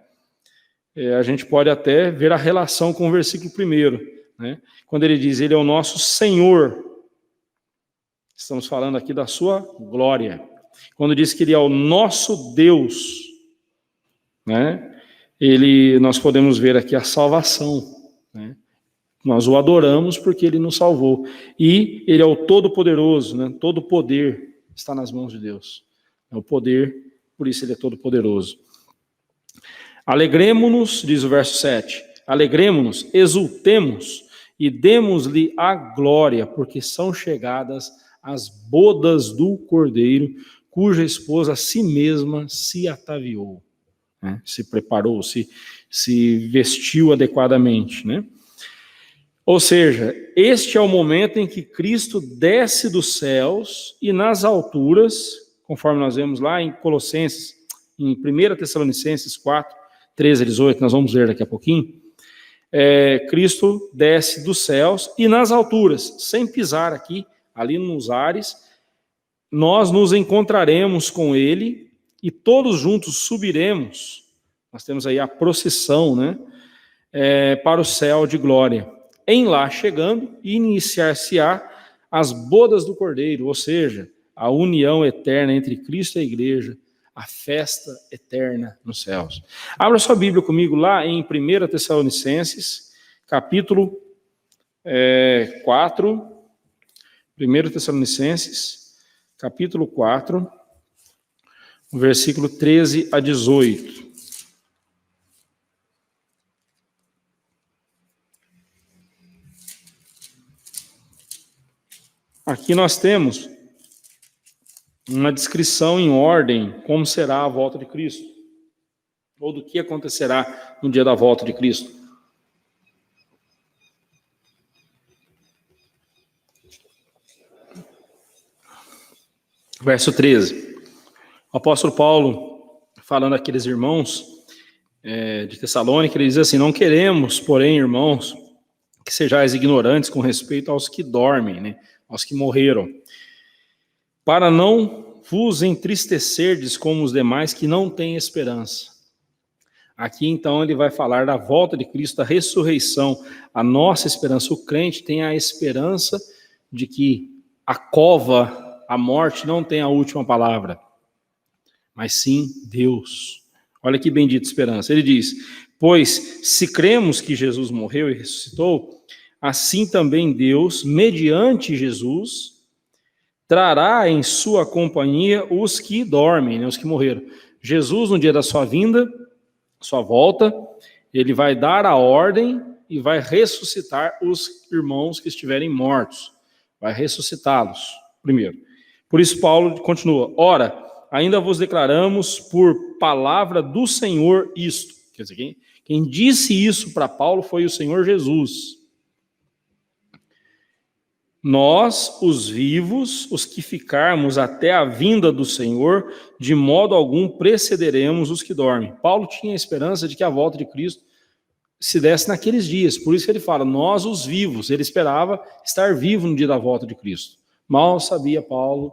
A gente pode até ver a relação com o versículo 1. Né? Quando ele diz, ele é o nosso Senhor, estamos falando aqui da sua glória. Quando diz que ele é o nosso Deus, né? Nós podemos ver aqui a salvação. Né? Nós o adoramos porque ele nos salvou. E ele é o Todo-Poderoso, né? Todo poder está nas mãos de Deus. É o poder, por isso ele é todo-poderoso. Alegremo-nos, diz o verso 7, alegremo-nos, exultemos e demos-lhe a glória, porque são chegadas as bodas do Cordeiro, cuja esposa a si mesma se ataviou, né? Se preparou, se vestiu adequadamente, né? Ou seja, este é o momento em que Cristo desce dos céus e nas alturas, conforme nós vemos lá em Colossenses, em 1 Tessalonicenses 4, 13 a 18, nós vamos ver daqui a pouquinho, Cristo desce dos céus e nas alturas, sem pisar aqui, ali nos ares, nós nos encontraremos com ele e todos juntos subiremos, nós temos aí a procissão, né, para o céu de glória. Em lá chegando, iniciar-se-á as bodas do Cordeiro, ou seja, a união eterna entre Cristo e a igreja, a festa eterna nos céus. Abra sua Bíblia comigo lá em 1 Tessalonicenses, capítulo 4, 1 Tessalonicenses, capítulo 4, versículo 13 a 18. Aqui nós temos uma descrição em ordem, como será a volta de Cristo, ou do que acontecerá no dia da volta de Cristo. Verso 13. O apóstolo Paulo, falando àqueles irmãos de Tessalônica, ele diz assim, não queremos, porém, irmãos, que sejais ignorantes com respeito aos que dormem, né? Aos que morreram, para não vos entristecerdes como os demais que não têm esperança. Aqui, então, ele vai falar da volta de Cristo, da ressurreição, a nossa esperança. O crente tem a esperança de que a cova, a morte, não tem a última palavra, mas sim Deus. Olha que bendita esperança. Ele diz, pois se cremos que Jesus morreu e ressuscitou, assim também Deus, mediante Jesus, trará em sua companhia os que dormem, né, os que morreram. Jesus, no dia da sua vinda, sua volta, ele vai dar a ordem e vai ressuscitar os irmãos que estiverem mortos. Vai ressuscitá-los primeiro. Por isso Paulo continua, ora, ainda vos declaramos por palavra do Senhor isto. Quer dizer, quem disse isso para Paulo foi o Senhor Jesus. Nós, os vivos, os que ficarmos até a vinda do Senhor, de modo algum precederemos os que dormem. Paulo tinha a esperança de que a volta de Cristo se desse naqueles dias. Por isso que ele fala, nós, os vivos. Ele esperava estar vivo no dia da volta de Cristo. Mal sabia Paulo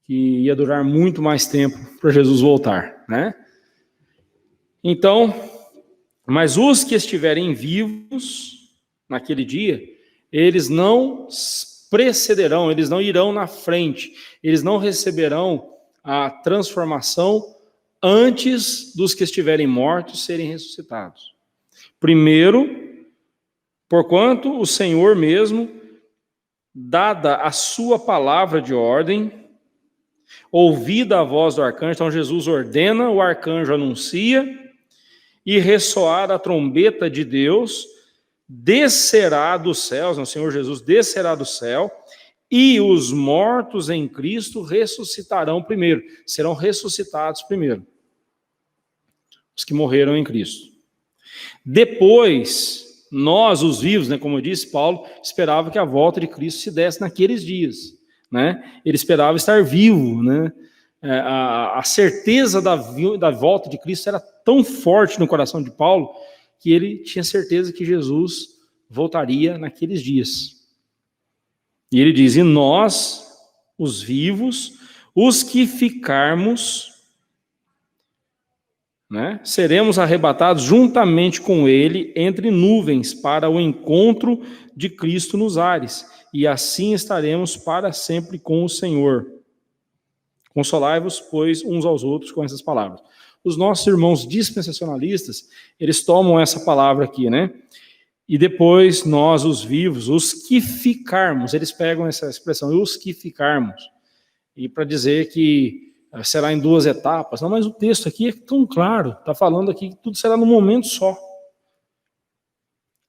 que ia durar muito mais tempo para Jesus voltar, né? Então, mas os que estiverem vivos naquele dia, eles não precederão, eles não irão na frente, eles não receberão a transformação antes dos que estiverem mortos serem ressuscitados. Primeiro, Porquanto o Senhor mesmo, dada a sua palavra de ordem, ouvida a voz do arcanjo, então Jesus ordena, o arcanjo anuncia, e ressoar a trombeta de Deus, descerá dos céus, o Senhor Jesus descerá do céu, e os mortos em Cristo ressuscitarão primeiro, serão ressuscitados primeiro, os que morreram em Cristo. Depois, nós, os vivos, né, como eu disse, Paulo esperava que a volta de Cristo se desse naqueles dias, né? Ele esperava estar vivo, né? A certeza da volta de Cristo era tão forte no coração de Paulo que ele tinha certeza que Jesus voltaria naqueles dias. E ele diz: e nós, os vivos, os que ficarmos, né, seremos arrebatados juntamente com ele entre nuvens para o encontro de Cristo nos ares, e assim estaremos para sempre com o Senhor. Consolai-vos, pois, uns aos outros com essas palavras. Os nossos irmãos dispensacionalistas, eles tomam essa palavra aqui, né? E depois nós, os vivos, os que ficarmos, eles pegam essa expressão, os que ficarmos, e para dizer que será em duas etapas. Não, mas o texto aqui é tão claro, está falando aqui que tudo será num momento só.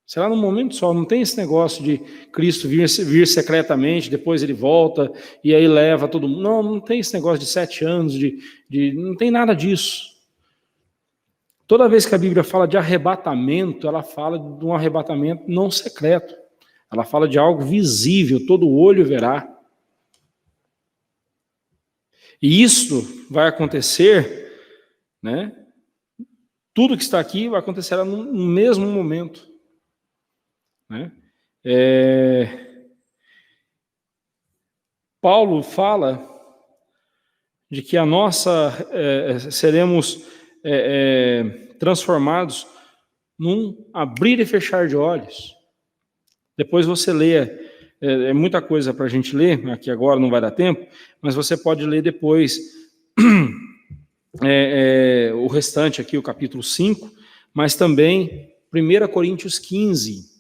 Será num momento só, não tem esse negócio de Cristo vir secretamente, depois ele volta e aí leva todo mundo. Não tem esse negócio de 7 anos, não tem nada disso. Toda vez que a Bíblia fala de arrebatamento, ela fala de um arrebatamento não secreto. Ela fala de algo visível, todo olho verá. E isso vai acontecer, né? Tudo que está aqui vai acontecer no mesmo momento. Né? Paulo fala de que seremos transformados num abrir e fechar de olhos. Depois você lê, é muita coisa para a gente ler, aqui agora não vai dar tempo, mas você pode ler depois o restante aqui, o capítulo 5, mas também 1 Coríntios 15.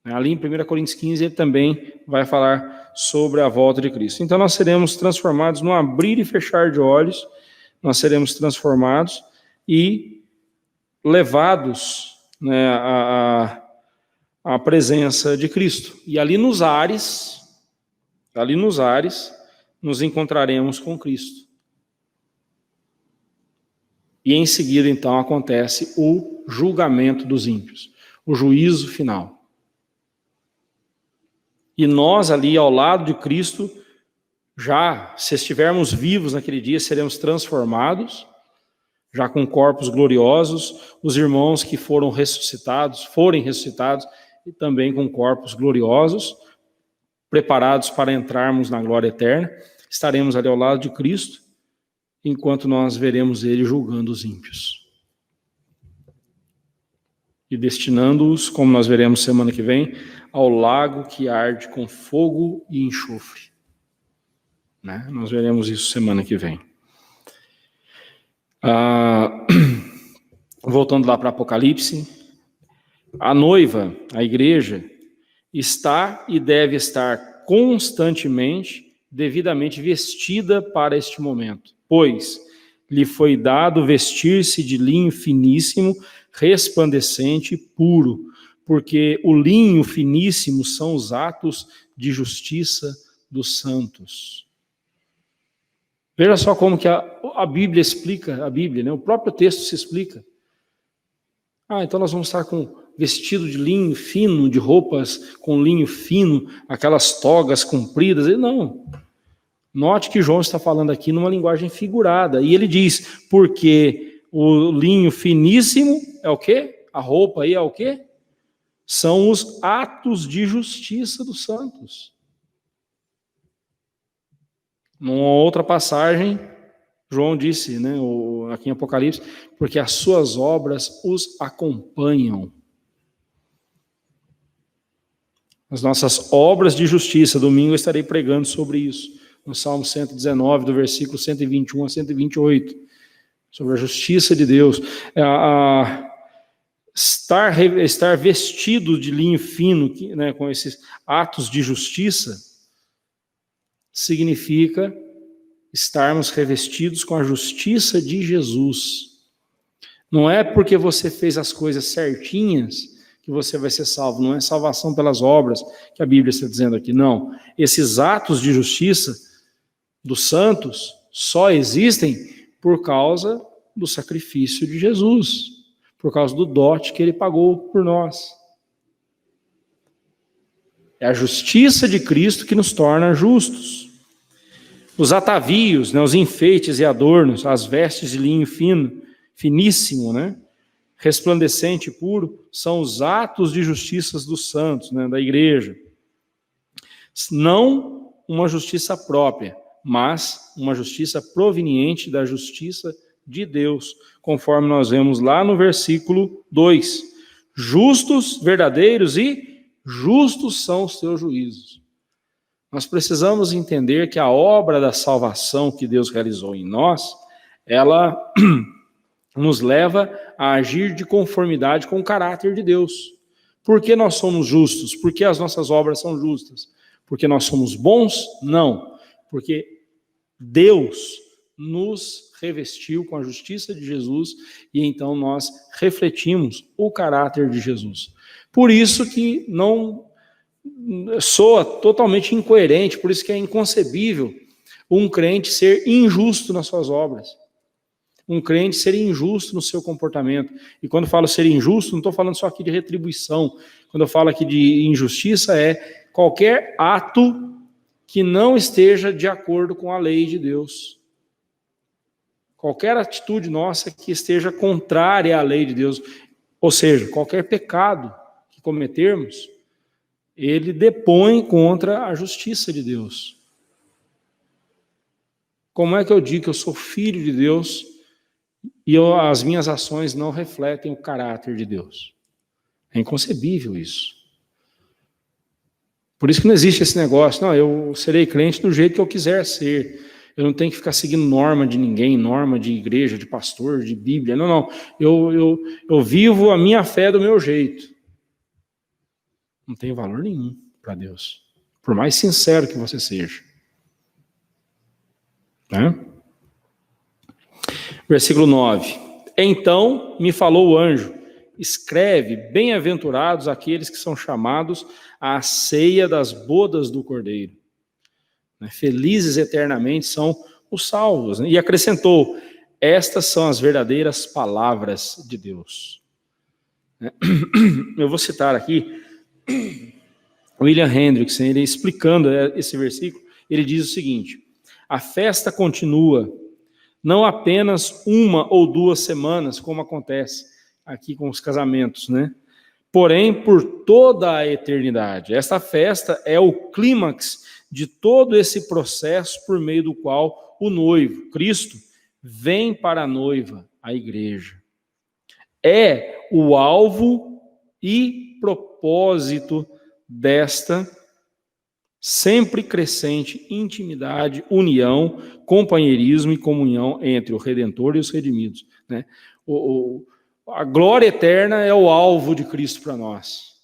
Ali em 1 Coríntios 15 ele também vai falar sobre a volta de Cristo. Então nós seremos transformados num abrir e fechar de olhos, nós seremos transformados e levados, né, à presença de Cristo. E ali nos ares, nos encontraremos com Cristo. E em seguida, então, acontece o julgamento dos ímpios, o juízo final. E nós ali ao lado de Cristo, já, se estivermos vivos naquele dia, seremos transformados, já com corpos gloriosos, os irmãos que forem ressuscitados, e também com corpos gloriosos, preparados para entrarmos na glória eterna, estaremos ali ao lado de Cristo, enquanto nós veremos ele julgando os ímpios. E destinando-os, como nós veremos semana que vem, ao lago que arde com fogo e enxofre. Né? Nós veremos isso semana que vem. Voltando lá para Apocalipse, a noiva, a igreja, está e deve estar constantemente, devidamente vestida para este momento, pois lhe foi dado vestir-se de linho finíssimo, resplandecente e puro, porque o linho finíssimo são os atos de justiça dos santos. Veja só como que a Bíblia explica, né? O próprio texto se explica. Então nós vamos estar com vestido de linho fino, de roupas com linho fino, aquelas togas compridas. Não. Note que João está falando aqui numa linguagem figurada. E ele diz, porque o linho finíssimo é o quê? A roupa aí é o quê? São os atos de justiça dos santos. Numa outra passagem, João disse, né, aqui em Apocalipse, porque as suas obras os acompanham. As nossas obras de justiça, domingo eu estarei pregando sobre isso, no Salmo 119, do versículo 121 a 128, sobre a justiça de Deus. Estar vestido de linho fino, né, com esses atos de justiça, significa estarmos revestidos com a justiça de Jesus. Não é porque você fez as coisas certinhas que você vai ser salvo. Não é salvação pelas obras que a Bíblia está dizendo aqui. Não. Esses atos de justiça dos santos só existem por causa do sacrifício de Jesus, por causa do dote que ele pagou por nós. É a justiça de Cristo que nos torna justos. Os atavios, né, os enfeites e adornos, as vestes de linho fino, finíssimo, né, resplandecente e puro, são os atos de justiça dos santos, né, da igreja. Não uma justiça própria, mas uma justiça proveniente da justiça de Deus, conforme nós vemos lá no versículo 2. Justos, verdadeiros e justos são os teus juízos. Nós precisamos entender que a obra da salvação que Deus realizou em nós, ela nos leva a agir de conformidade com o caráter de Deus. Por que nós somos justos? Por que as nossas obras são justas? Porque nós somos bons? Não. Porque Deus nos revestiu com a justiça de Jesus e então nós refletimos o caráter de Jesus. Por isso que não soa totalmente incoerente, por isso que é inconcebível um crente ser injusto nas suas obras. Um crente ser injusto no seu comportamento. E quando eu falo ser injusto, não estou falando só aqui de retribuição. Quando eu falo aqui de injustiça, é qualquer ato que não esteja de acordo com a lei de Deus. Qualquer atitude nossa que esteja contrária à lei de Deus. Ou seja, qualquer pecado que cometermos, ele depõe contra a justiça de Deus. Como é que eu digo que eu sou filho de Deus e as minhas ações não refletem o caráter de Deus? É inconcebível isso. Por isso que não existe esse negócio, não, eu serei crente do jeito que eu quiser ser. Eu não tenho que ficar seguindo norma de ninguém, norma de igreja, de pastor, de Bíblia. Não. Eu vivo a minha fé do meu jeito. Não tem valor nenhum para Deus. Por mais sincero que você seja. Né? Versículo 9. Então me falou o anjo, escreve, bem-aventurados aqueles que são chamados à ceia das bodas do Cordeiro. Felizes eternamente são os salvos. E acrescentou, estas são as verdadeiras palavras de Deus. Eu vou citar aqui William Hendriksen, ele explicando esse versículo, ele diz o seguinte: a festa continua, não apenas 1 ou 2 semanas, como acontece aqui com os casamentos, né? Porém, por toda a eternidade. Esta festa é o clímax de todo esse processo por meio do qual o noivo, Cristo, vem para a noiva, a igreja. É o alvo e propósito desta sempre crescente intimidade, união, companheirismo e comunhão entre o Redentor e os redimidos. Né? A glória eterna é o alvo de Cristo para nós.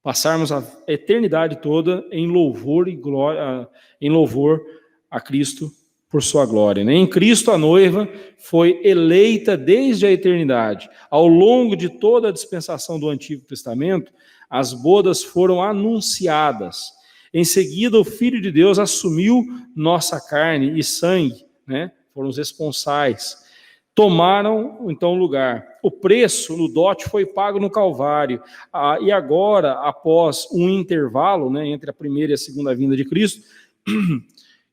Passarmos a eternidade toda em louvor e glória, em louvor a Cristo por sua glória. Em Cristo a noiva foi eleita desde a eternidade. Ao longo de toda a dispensação do Antigo Testamento, as bodas foram anunciadas. Em seguida, o Filho de Deus assumiu nossa carne e sangue, né? Foram os esponsais. Tomaram, então, lugar. O preço no dote foi pago no Calvário. E agora, após um intervalo, né, entre a primeira e a segunda vinda de Cristo,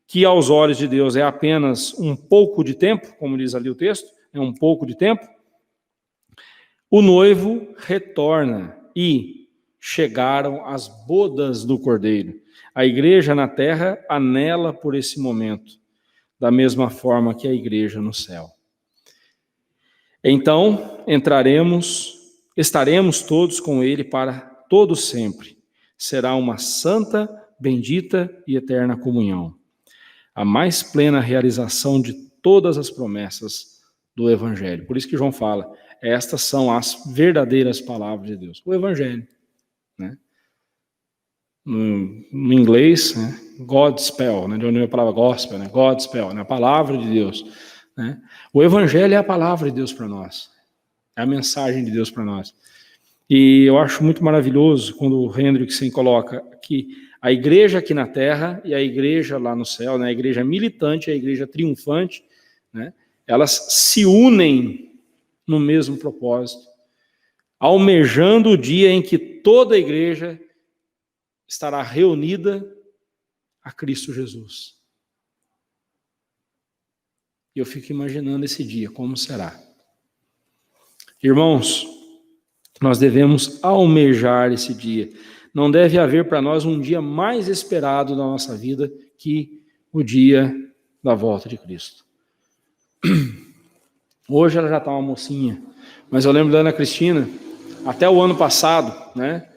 que aos olhos de Deus é apenas um pouco de tempo, como diz ali o texto, é um pouco de tempo, o noivo retorna e chegaram as bodas do Cordeiro. A igreja na terra anela por esse momento, da mesma forma que a igreja no céu. Então, estaremos todos com ele para todo sempre. Será uma santa, bendita e eterna comunhão. A mais plena realização de todas as promessas do Evangelho. Por isso que João fala, Estas são as verdadeiras palavras de Deus. O Evangelho, né? No inglês, né? Godspell, né? De onde vem a palavra gospel, né? Godspell, né? A palavra de Deus, né? O Evangelho é a palavra de Deus para nós. É a mensagem de Deus para nós. E eu acho muito maravilhoso quando o Hendrickson coloca que a igreja aqui na terra e a igreja lá no céu, né? A igreja militante e a igreja triunfante, né? Elas se unem no mesmo propósito, almejando o dia em que toda a igreja estará reunida a Cristo Jesus. E eu fico imaginando esse dia, como será. Irmãos, nós devemos almejar esse dia. Não deve haver para nós um dia mais esperado da nossa vida que o dia da volta de Cristo. Hoje ela já está uma mocinha, mas eu lembro da Ana Cristina, até o ano passado, né?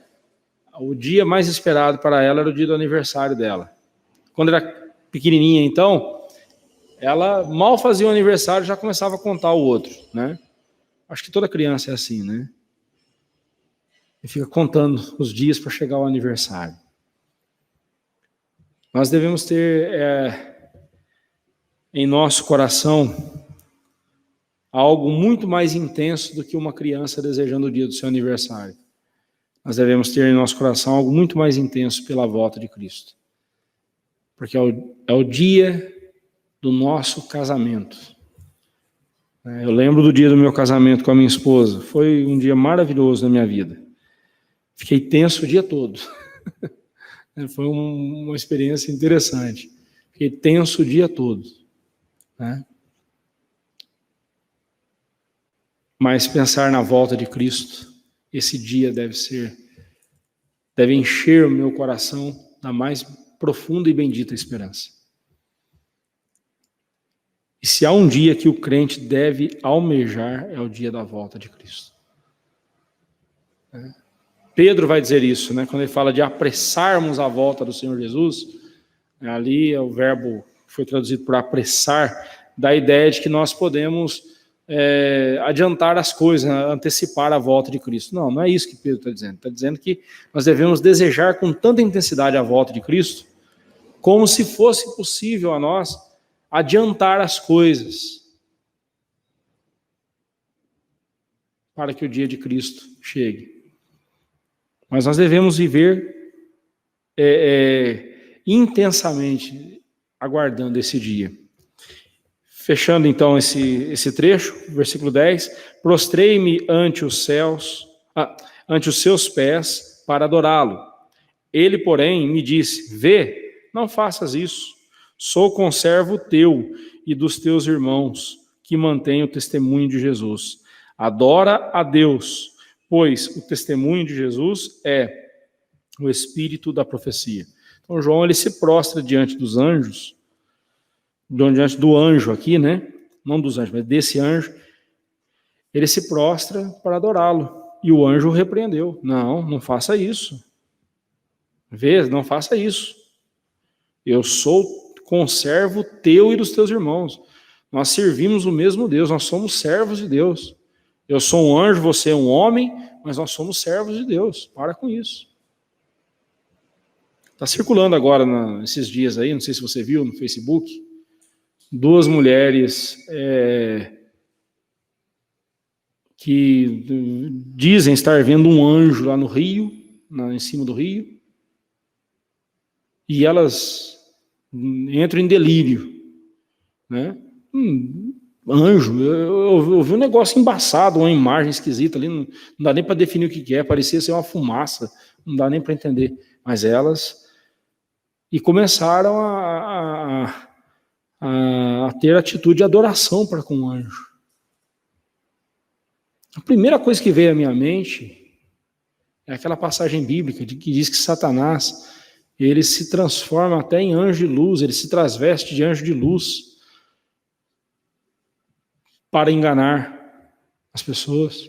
O dia mais esperado para ela era o dia do aniversário dela. Quando era pequenininha, então, ela mal fazia o aniversário, já começava a contar o outro, né? Acho que toda criança é assim, né? E fica contando os dias para chegar ao aniversário. Nós devemos ter em nosso coração algo muito mais intenso do que uma criança desejando o dia do seu aniversário. Nós devemos ter em nosso coração algo muito mais intenso pela volta de Cristo. Porque é o dia do nosso casamento. Eu lembro do dia do meu casamento com a minha esposa. Foi um dia maravilhoso na minha vida. Fiquei tenso o dia todo. Foi uma experiência interessante. Fiquei tenso o dia todo. Né? Mas pensar na volta de Cristo, esse dia deve encher o meu coração da mais profunda e bendita esperança. E se há um dia que o crente deve almejar, é o dia da volta de Cristo. Pedro vai dizer isso, né? Quando ele fala de apressarmos a volta do Senhor Jesus, ali o verbo foi traduzido por apressar, dá a ideia de que nós podemos adiantar as coisas, antecipar a volta de Cristo. Não é isso que Pedro está dizendo. Está dizendo que nós devemos desejar com tanta intensidade a volta de Cristo, como se fosse possível a nós adiantar as coisas para que o dia de Cristo chegue. Mas nós devemos viver intensamente aguardando esse dia. Fechando então esse trecho, versículo 10, prostrei-me ante os seus pés para adorá-lo. Ele, porém, me disse, vê, não faças isso, sou conservo teu e dos teus irmãos, que mantêm o testemunho de Jesus. Adora a Deus, pois o testemunho de Jesus é o espírito da profecia. Então João, ele se prostra diante dos anjos, diante do anjo aqui, né? Não dos anjos, mas desse anjo. Ele se prostra para adorá-lo. E o anjo o repreendeu. Não faça isso. Vê, não faça isso. Eu sou conservo teu e dos teus irmãos. Nós servimos o mesmo Deus, nós somos servos de Deus. Eu sou um anjo, você é um homem, mas nós somos servos de Deus. Para com isso. Está circulando agora nesses dias aí, não sei se você viu no Facebook, 2 mulheres que dizem estar vendo um anjo lá no rio, em cima do rio, e elas entram em delírio, né? Anjo, eu vi um negócio embaçado, uma imagem esquisita ali, não dá nem para definir o que é, parecia ser uma fumaça, não dá nem para entender, mas elas começaram a ter atitude de adoração para com o anjo. A primeira coisa que veio à minha mente é aquela passagem bíblica que diz que Satanás, ele se transforma até em anjo de luz, ele se transveste de anjo de luz para enganar as pessoas.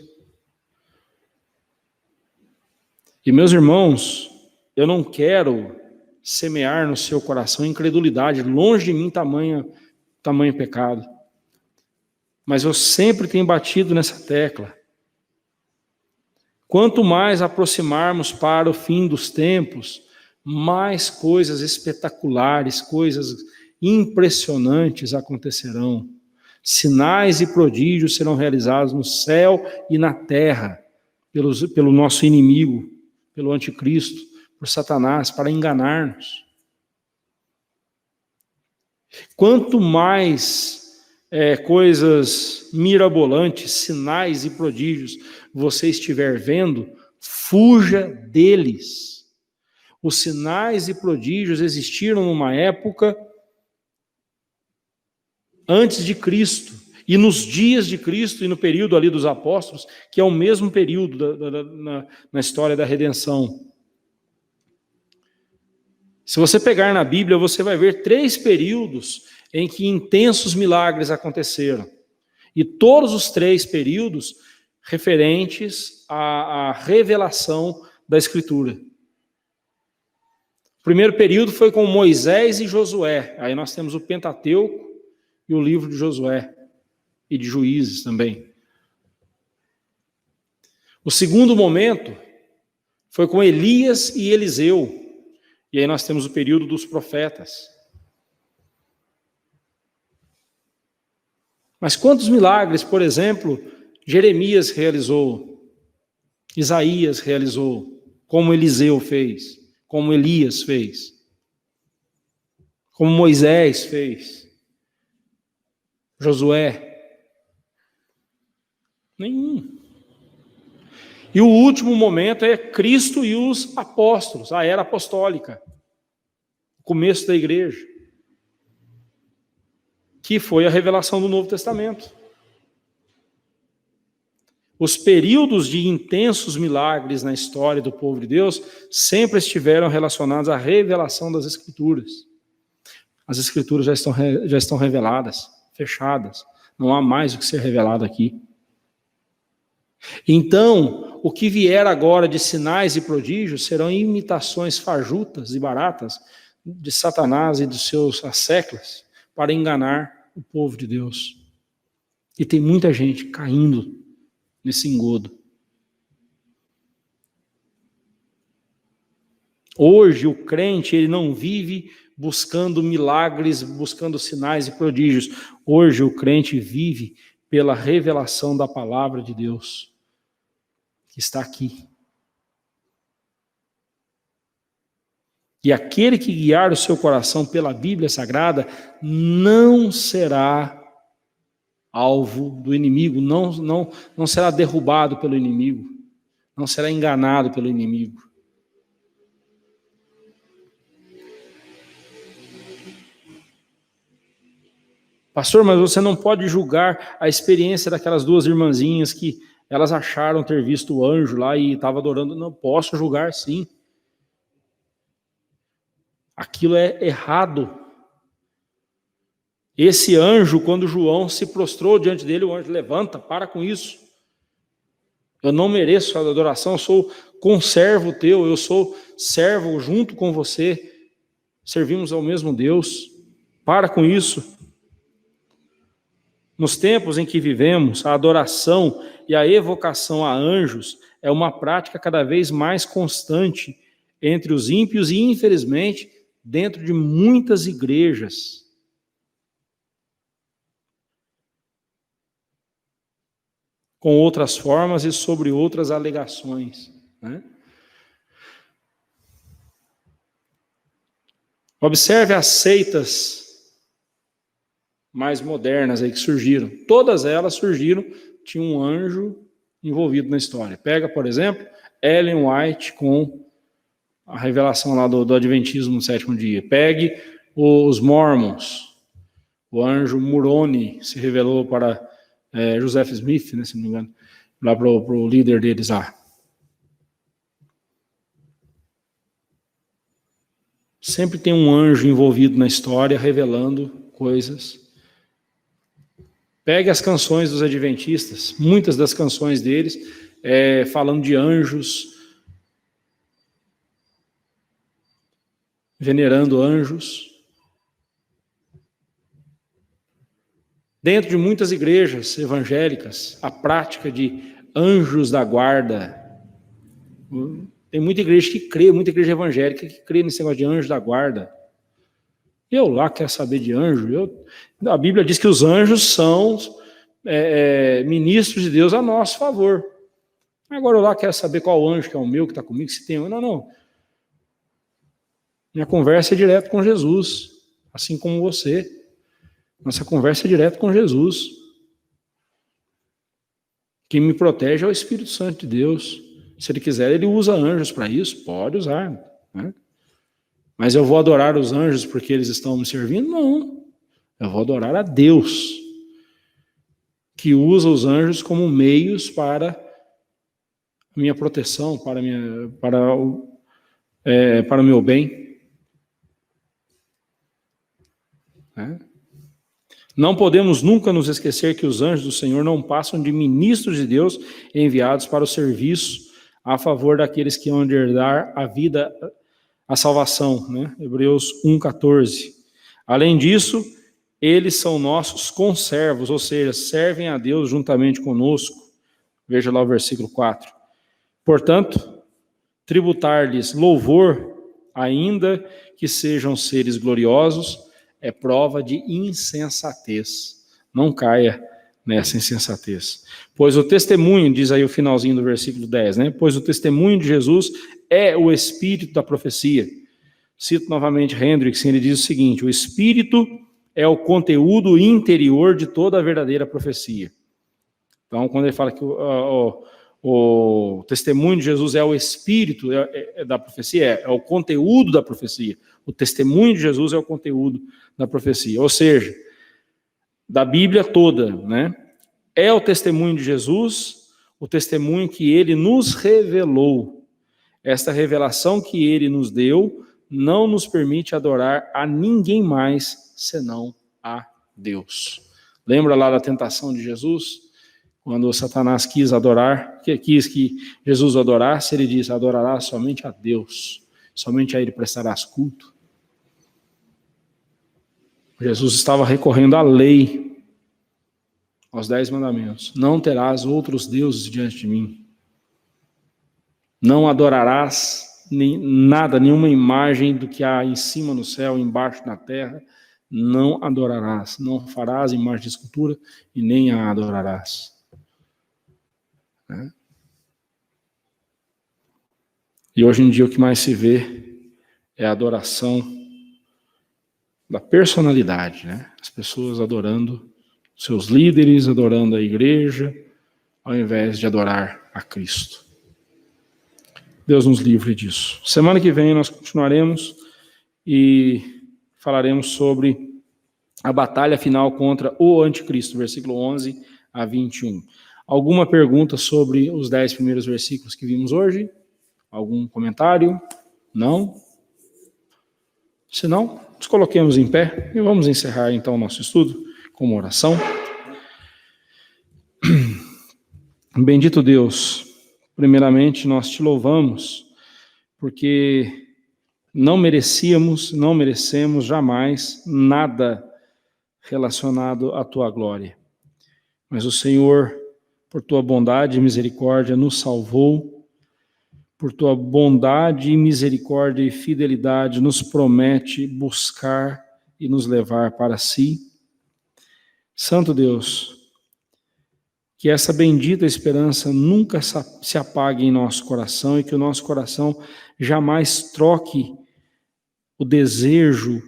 E meus irmãos, eu não quero semear no seu coração incredulidade, longe de mim tamanho pecado. Mas eu sempre tenho batido nessa tecla. Quanto mais aproximarmos para o fim dos tempos, mais coisas espetaculares, coisas impressionantes acontecerão. Sinais e prodígios serão realizados no céu e na terra, pelo nosso inimigo, pelo anticristo, por Satanás, para enganar-nos. Quanto mais coisas mirabolantes, sinais e prodígios você estiver vendo, fuja deles. Os sinais e prodígios existiram numa época antes de Cristo, e nos dias de Cristo e no período ali dos apóstolos, que é o mesmo período na história da redenção. Se você pegar na Bíblia, você vai ver 3 períodos em que intensos milagres aconteceram. E todos os 3 períodos referentes à revelação da Escritura. O primeiro período foi com Moisés e Josué. Aí nós temos o Pentateuco e o livro de Josué e de Juízes também. O segundo momento foi com Elias e Eliseu. E aí nós temos o período dos profetas. Mas quantos milagres, por exemplo, Jeremias realizou, Isaías realizou, como Eliseu fez, como Elias fez, como Moisés fez, Josué? Nenhum. E o último momento é Cristo e os apóstolos, a era apostólica, o começo da igreja, que foi a revelação do Novo Testamento. Os períodos de intensos milagres na história do povo de Deus sempre estiveram relacionados à revelação das Escrituras. As Escrituras já estão reveladas, fechadas. Não há mais o que ser revelado aqui. Então, o que vier agora de sinais e prodígios serão imitações fajutas e baratas de Satanás e dos seus asseclas para enganar o povo de Deus. E tem muita gente caindo nesse engodo. Hoje o crente, ele não vive buscando milagres, buscando sinais e prodígios. Hoje o crente vive pela revelação da palavra de Deus, que está aqui. E aquele que guiar o seu coração pela Bíblia Sagrada não será alvo do inimigo, não será derrubado pelo inimigo, não será enganado pelo inimigo. Pastor, mas você não pode julgar a experiência daquelas 2 irmãzinhas que elas acharam ter visto o anjo lá e estavam adorando. Não, posso julgar sim. Aquilo é errado. Esse anjo, quando João se prostrou diante dele, o anjo levanta, para com isso. Eu não mereço a adoração, eu sou conservo teu, eu sou servo junto com você. Servimos ao mesmo Deus. Para com isso. Nos tempos em que vivemos, a adoração e a evocação a anjos é uma prática cada vez mais constante entre os ímpios e, infelizmente, dentro de muitas igrejas. Com outras formas e sobre outras alegações, né? Observe as seitas mais modernas aí que surgiram. Todas elas surgiram, tinha um anjo envolvido na história. Pega, por exemplo, Ellen White com a revelação lá do Adventismo no 7º dia. Pegue os Mormons. O anjo Moroni se revelou para Joseph Smith, né, se não me engano, lá para o líder deles lá. Sempre tem um anjo envolvido na história, revelando coisas. Pegue as canções dos adventistas, muitas das canções deles, falando de anjos, venerando anjos. Dentro de muitas igrejas evangélicas, a prática de anjos da guarda Tem muita igreja que crê, muita igreja evangélica que crê nesse negócio de anjo da guarda. Eu lá quero saber de anjo. A Bíblia diz que os anjos são ministros de Deus a nosso favor. Agora eu lá quero saber qual anjo que é o meu, que está comigo, se tem. Não. Minha conversa é direto com Jesus, assim como você. Nossa conversa é direto com Jesus. Quem me protege é o Espírito Santo de Deus. Se ele quiser, ele usa anjos para isso, pode usar, né? Mas eu vou adorar os anjos porque eles estão me servindo? Não. Eu vou adorar a Deus, que usa os anjos como meios para a minha proteção, para o meu bem. Não podemos nunca nos esquecer que os anjos do Senhor não passam de ministros de Deus enviados para o serviço a favor daqueles que hão de herdar a vida, a salvação, né? Hebreus 1,14. Além disso, eles são nossos conservos, ou seja, servem a Deus juntamente conosco. Veja lá o versículo 4. Portanto, tributar-lhes louvor, ainda que sejam seres gloriosos, é prova de insensatez. Não caia nessa insensatez. Pois o testemunho, diz aí o finalzinho do versículo 10, né? Pois o testemunho de Jesus é o espírito da profecia. Cito novamente Hendriksen, ele diz o seguinte: o espírito é o conteúdo interior de toda a verdadeira profecia. Então, quando ele fala que o testemunho de Jesus é o espírito da profecia, é o conteúdo da profecia. O testemunho de Jesus é o conteúdo da profecia. Ou seja, da Bíblia toda, né? É o testemunho de Jesus, o testemunho que ele nos revelou. Esta revelação que ele nos deu não nos permite adorar a ninguém mais senão a Deus. Lembra lá da tentação de Jesus? Quando Satanás quis que Jesus o adorasse, ele disse: adorará somente a Deus, somente a ele prestarás culto. Jesus estava recorrendo à lei, aos 10 mandamentos. Não terás outros deuses diante de mim. Não adorarás nada, nenhuma imagem do que há em cima no céu, embaixo na terra. Não adorarás. Não farás imagem de escultura e nem a adorarás. E hoje em dia o que mais se vê é a adoração da personalidade, né? As pessoas adorando seus líderes, adorando a igreja, ao invés de adorar a Cristo. Deus nos livre disso. Semana que vem nós continuaremos e falaremos sobre a batalha final contra o anticristo, versículo 11 a 21. Alguma pergunta sobre os 10 primeiros versículos que vimos hoje? Algum comentário? Não? Se não, nos coloquemos em pé e vamos encerrar então o nosso estudo com uma oração. Bendito Deus, primeiramente nós te louvamos, porque não merecemos jamais nada relacionado à tua glória. Mas o Senhor, por tua bondade e misericórdia, nos salvou. Por tua bondade e misericórdia e fidelidade, nos promete buscar e nos levar para si. Santo Deus, que essa bendita esperança nunca se apague em nosso coração e que o nosso coração jamais troque o desejo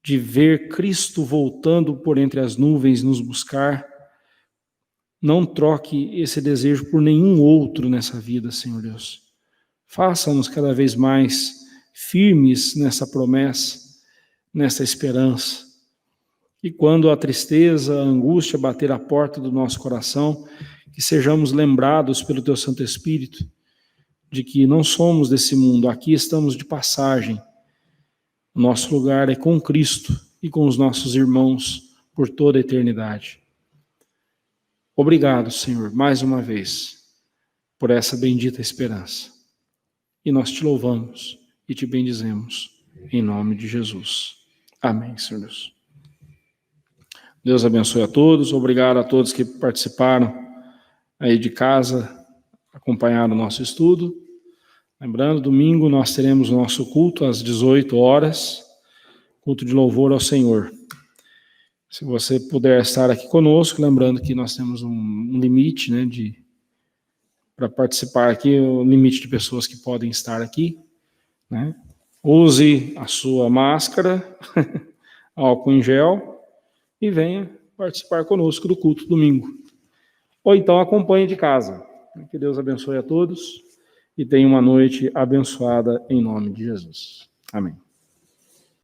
de ver Cristo voltando por entre as nuvens nos buscar. Não troque esse desejo por nenhum outro nessa vida, Senhor Deus. Faça-nos cada vez mais firmes nessa promessa, nessa esperança. E quando a tristeza, a angústia bater à porta do nosso coração, que sejamos lembrados pelo Teu Santo Espírito de que não somos desse mundo, aqui estamos de passagem. O nosso lugar é com Cristo e com os nossos irmãos por toda a eternidade. Obrigado, Senhor, mais uma vez, por essa bendita esperança. E nós te louvamos e te bendizemos, em nome de Jesus. Amém, Senhor Deus. Deus abençoe a todos, obrigado a todos que participaram aí de casa, acompanharam o nosso estudo. Lembrando, domingo nós teremos o nosso culto às 18 horas, culto de louvor ao Senhor. Se você puder estar aqui conosco, lembrando que nós temos um limite, né, para participar aqui, o limite de pessoas que podem estar aqui, né? Use a sua máscara, álcool em gel e venha participar conosco do culto domingo. Ou então acompanhe de casa. Que Deus abençoe a todos e tenha uma noite abençoada em nome de Jesus. Amém.